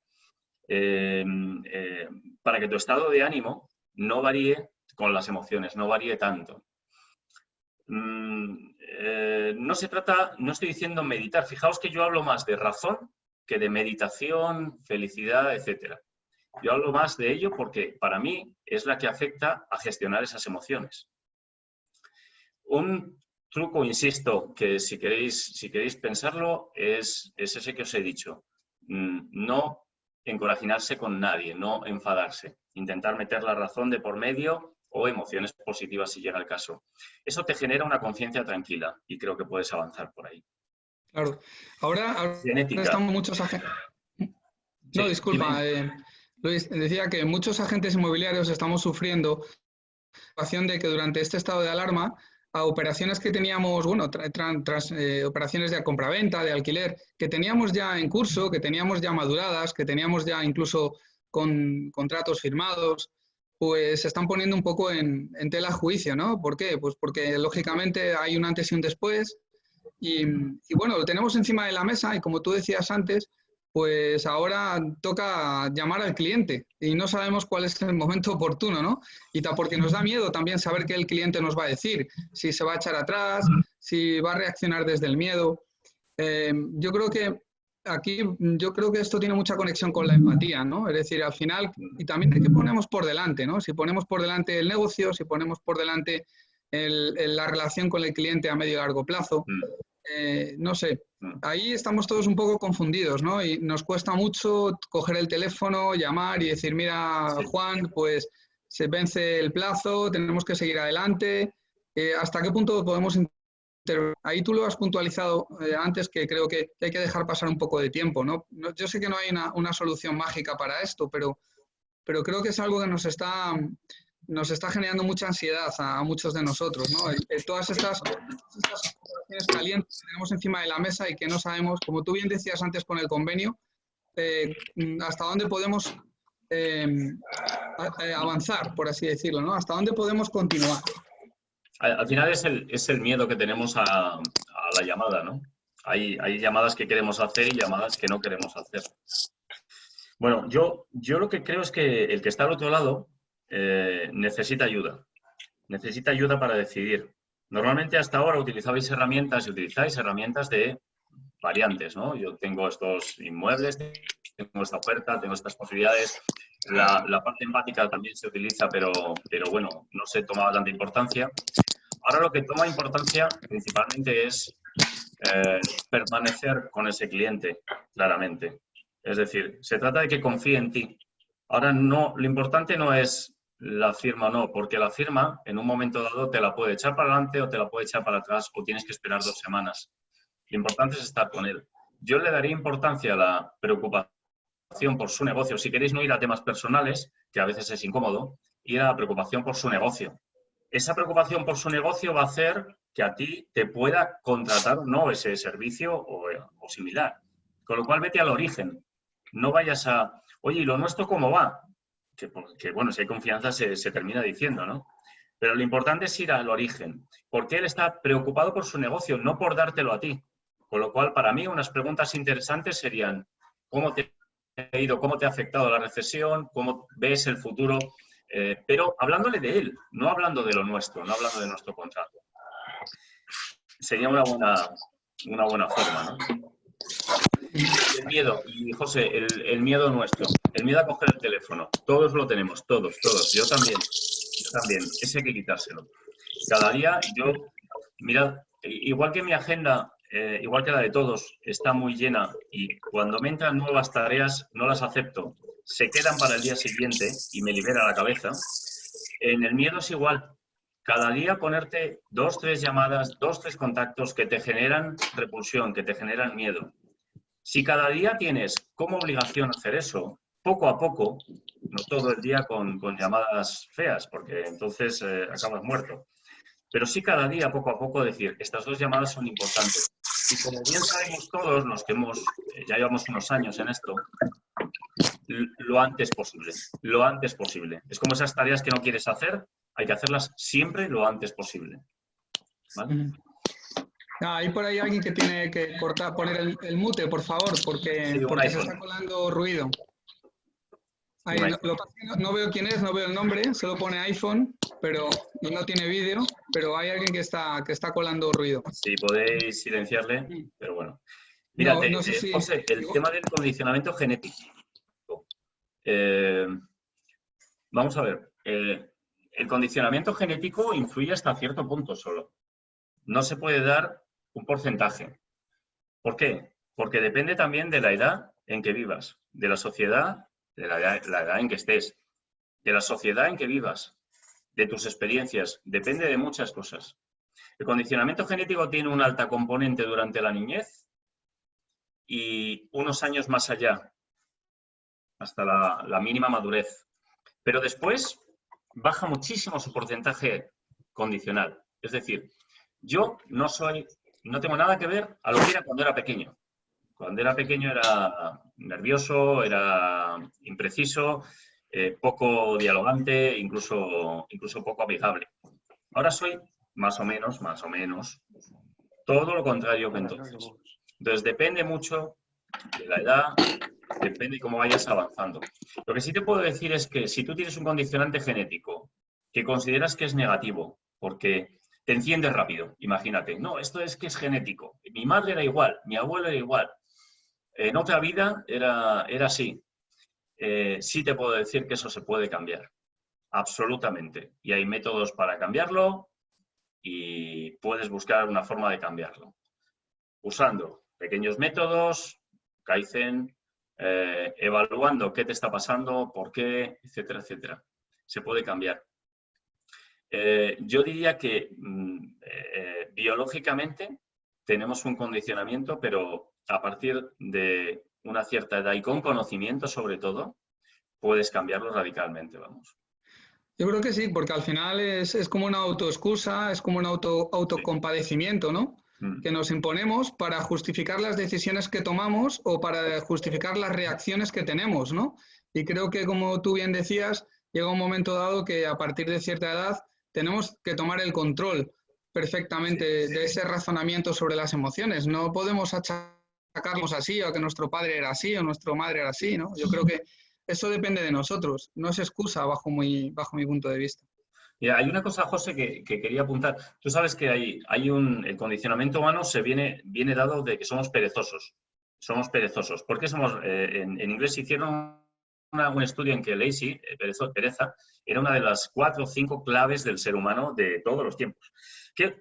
para que tu estado de ánimo no varíe con las emociones, no varíe tanto. No estoy diciendo meditar. Fijaos que yo hablo más de razón que de meditación, felicidad, etc. Yo hablo más de ello porque para mí es la que afecta a gestionar esas emociones. Un truco, insisto, que si queréis pensarlo, es ese que os he dicho. No encorajinarse con nadie, no enfadarse. Intentar meter la razón de por medio o emociones positivas si llega el caso. Eso te genera una conciencia tranquila y creo que puedes avanzar por ahí. Claro. Ahora Genética. Estamos muchos agentes... No, Sí, disculpa, Luis, decía que muchos agentes inmobiliarios estamos sufriendo la situación de que durante este estado de alarma a operaciones que teníamos, bueno, operaciones de compraventa, de alquiler, que teníamos ya en curso, que teníamos ya maduradas, que teníamos ya incluso con contratos firmados, pues se están poniendo un poco en tela de juicio, ¿no? ¿Por qué? Pues porque lógicamente hay un antes y un después y bueno, lo tenemos encima de la mesa y como tú decías antes, pues ahora toca llamar al cliente y no sabemos cuál es el momento oportuno, ¿no? Y porque nos da miedo también saber qué el cliente nos va a decir, si se va a echar atrás, si va a reaccionar desde el miedo. Yo creo que esto tiene mucha conexión con la empatía, ¿no? Es decir, al final, y también qué ponemos por delante, ¿no? Si ponemos por delante el negocio, si ponemos por delante la relación con el cliente a medio y largo plazo, no sé, ahí estamos todos un poco confundidos, ¿no? Y nos cuesta mucho coger el teléfono, llamar y decir, mira, sí, Juan, pues se vence el plazo, tenemos que seguir adelante. ¿Hasta qué punto podemos Ahí tú lo has puntualizado antes, que creo que hay que dejar pasar un poco de tiempo, ¿no? Yo sé que no hay una solución mágica para esto, pero creo que es algo que nos está generando mucha ansiedad a muchos de nosotros, ¿no? Todas estas operaciones calientes que tenemos encima de la mesa y que no sabemos, como tú bien decías antes con el convenio, hasta dónde podemos avanzar, por así decirlo, ¿no? Hasta dónde podemos continuar. Al final es el miedo que tenemos a la llamada, ¿no? Hay llamadas que queremos hacer y llamadas que no queremos hacer. Bueno, yo lo que creo es que el que está al otro lado necesita ayuda. Necesita ayuda para decidir. Normalmente hasta ahora utilizáis herramientas de variantes, ¿no? Yo tengo estos inmuebles, tengo esta oferta, tengo estas posibilidades. La parte empática también se utiliza, pero bueno, no se tomaba tanta importancia. Ahora lo que toma importancia principalmente es permanecer con ese cliente, claramente. Es decir, se trata de que confíe en ti. Ahora no, lo importante no es la firma o no, porque la firma en un momento dado te la puede echar para adelante o te la puede echar para atrás o tienes que esperar 2 semanas. Lo importante es estar con él. Yo le daría importancia a la preocupación por su negocio. Si queréis no ir a temas personales, que a veces es incómodo, ir a la preocupación por su negocio. Esa preocupación por su negocio va a hacer que a ti te pueda contratar o no ese servicio o similar. Con lo cual, vete al origen. No vayas a, oye, ¿y lo nuestro cómo va? Que bueno, si hay confianza se termina diciendo, ¿no? Pero lo importante es ir al origen. Porque él está preocupado por su negocio, no por dártelo a ti. Con lo cual, para mí, unas preguntas interesantes serían, ¿cómo te ha ido? ¿Cómo te ha afectado la recesión? ¿Cómo ves el futuro? Pero hablándole de él, no hablando de lo nuestro, no hablando de nuestro contrato. Sería una buena forma, ¿no? El miedo, y José, el miedo nuestro, el miedo a coger el teléfono, todos lo tenemos, todos, yo también, ese hay que quitárselo. Cada día mirad, igual que mi agenda, igual que la de todos, está muy llena y cuando me entran nuevas tareas no las acepto, se quedan para el día siguiente y me libera la cabeza. En el miedo es igual. Cada día ponerte 2, 3 llamadas, 2, 3 contactos que te generan repulsión, que te generan miedo. Si cada día tienes como obligación hacer eso, poco a poco, no todo el día con llamadas feas, porque entonces acabas muerto. Pero sí cada día, poco a poco, decir, estas 2 llamadas son importantes. Y como bien sabemos todos los que ya llevamos unos años en esto, lo antes posible, lo antes posible. Es como esas tareas que no quieres hacer, hay que hacerlas siempre lo antes posible. ¿Vale? Hay por ahí alguien que tiene que poner el mute, por favor, porque se está colando ruido. Ahí, no veo quién es, no veo el nombre, solo pone iPhone, pero no tiene vídeo, pero hay alguien que está colando ruido. Sí, podéis silenciarle, pero bueno. Mira, no sé si... José, el tema del condicionamiento genético. Vamos a ver, el condicionamiento genético influye hasta cierto punto solo. No se puede dar un porcentaje. ¿Por qué? Porque depende también de la edad en que vivas, de la sociedad, de la edad en que estés, de la sociedad en que vivas, de tus experiencias, depende de muchas cosas. El condicionamiento genético tiene una alta componente durante la niñez y unos años más allá, hasta la mínima madurez. Pero después baja muchísimo su porcentaje condicional. Es decir, yo no tengo nada que ver a lo que era cuando era pequeño. Cuando era pequeño era nervioso, era impreciso, poco dialogante, incluso poco amigable. Ahora soy más o menos, todo lo contrario que entonces. Entonces depende mucho de la edad, depende de cómo vayas avanzando. Lo que sí te puedo decir es que si tú tienes un condicionante genético que consideras que es negativo, porque te enciendes rápido, imagínate, no, esto es que es genético, mi madre era igual, mi abuelo era igual, en otra vida era así, sí te puedo decir que eso se puede cambiar, absolutamente, y hay métodos para cambiarlo y puedes buscar una forma de cambiarlo, usando pequeños métodos, Kaizen, evaluando qué te está pasando, por qué, etcétera, etcétera. Se puede cambiar. Yo diría que biológicamente tenemos un condicionamiento, pero a partir de una cierta edad y con conocimiento sobre todo, puedes cambiarlo radicalmente, vamos. Yo creo que sí, porque al final es como una autoexcusa, es como un autocompadecimiento, ¿no? Que nos imponemos para justificar las decisiones que tomamos o para justificar las reacciones que tenemos, ¿no? Y creo que, como tú bien decías, llega un momento dado que a partir de cierta edad tenemos que tomar el control perfectamente de ese razonamiento sobre las emociones. No podemos achacarnos así, o que nuestro padre era así, o nuestra madre era así, ¿no? Yo creo que eso depende de nosotros, no es excusa bajo mi punto de vista. Mira, hay una cosa, José, que quería apuntar. Tú sabes que el condicionamiento humano viene dado de que somos perezosos. Somos perezosos. ¿Por qué somos? En inglés hicieron un estudio en que Lacey, Pereza, era una de las 4 o 5 claves del ser humano de todos los tiempos.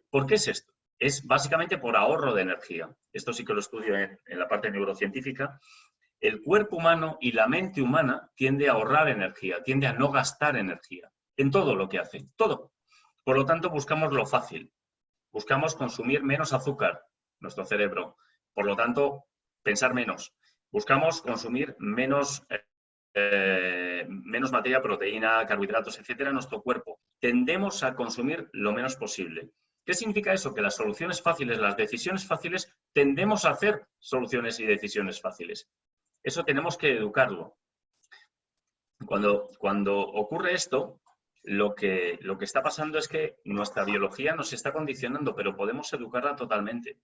¿Por qué es esto? Es básicamente por ahorro de energía. Esto sí que lo estudio en la parte neurocientífica. El cuerpo humano y la mente humana tiende a ahorrar energía, tiende a no gastar energía en todo lo que hace, todo. Por lo tanto, buscamos lo fácil. Buscamos consumir menos azúcar, nuestro cerebro. Por lo tanto, pensar menos. Buscamos consumir menos materia, proteína, carbohidratos, etcétera, en nuestro cuerpo. Tendemos a consumir lo menos posible. ¿Qué significa eso? Que las soluciones fáciles, las decisiones fáciles, tendemos a hacer soluciones y decisiones fáciles. Eso tenemos que educarlo. Cuando ocurre esto, lo que está pasando es que nuestra biología nos está condicionando, pero podemos educarla totalmente.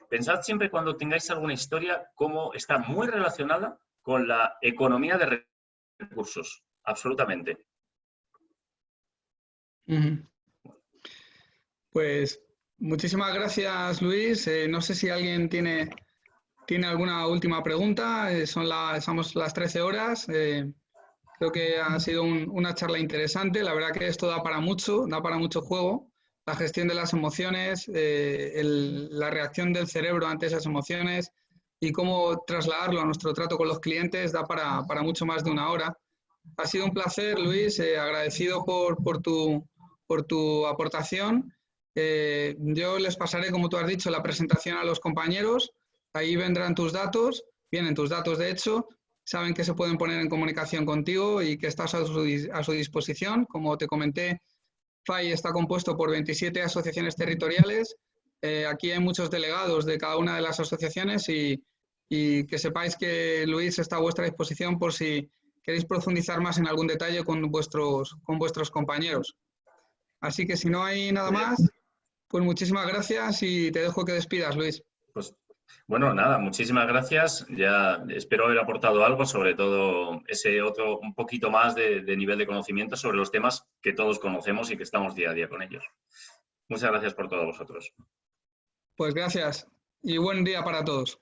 Pensad siempre cuando tengáis alguna historia cómo está muy relacionada con la economía de recursos, absolutamente. Pues muchísimas gracias, Luis. No sé si alguien tiene alguna última pregunta. Somos las 13 horas. Creo que ha sido una charla interesante. La verdad que esto da para mucho juego. La gestión de las emociones, la reacción del cerebro ante esas emociones y cómo trasladarlo a nuestro trato con los clientes da para mucho más de una hora. Ha sido un placer, Luis, agradecido por tu aportación. Yo les pasaré, como tú has dicho, la presentación a los compañeros. Ahí vendrán tus datos, vienen tus datos de hecho, saben que se pueden poner en comunicación contigo y que estás a su disposición. Como te comenté, FAI está compuesto por 27 asociaciones territoriales. Aquí hay muchos delegados de cada una de las asociaciones y que sepáis que Luis está a vuestra disposición por si queréis profundizar más en algún detalle con vuestros compañeros. Así que si no hay nada más, pues muchísimas gracias y te dejo que despidas, Luis. Pues, bueno, nada, muchísimas gracias. Ya espero haber aportado algo, sobre todo ese otro, un poquito más de nivel de conocimiento sobre los temas que todos conocemos y que estamos día a día con ellos. Muchas gracias por todo vosotros. Pues gracias y buen día para todos.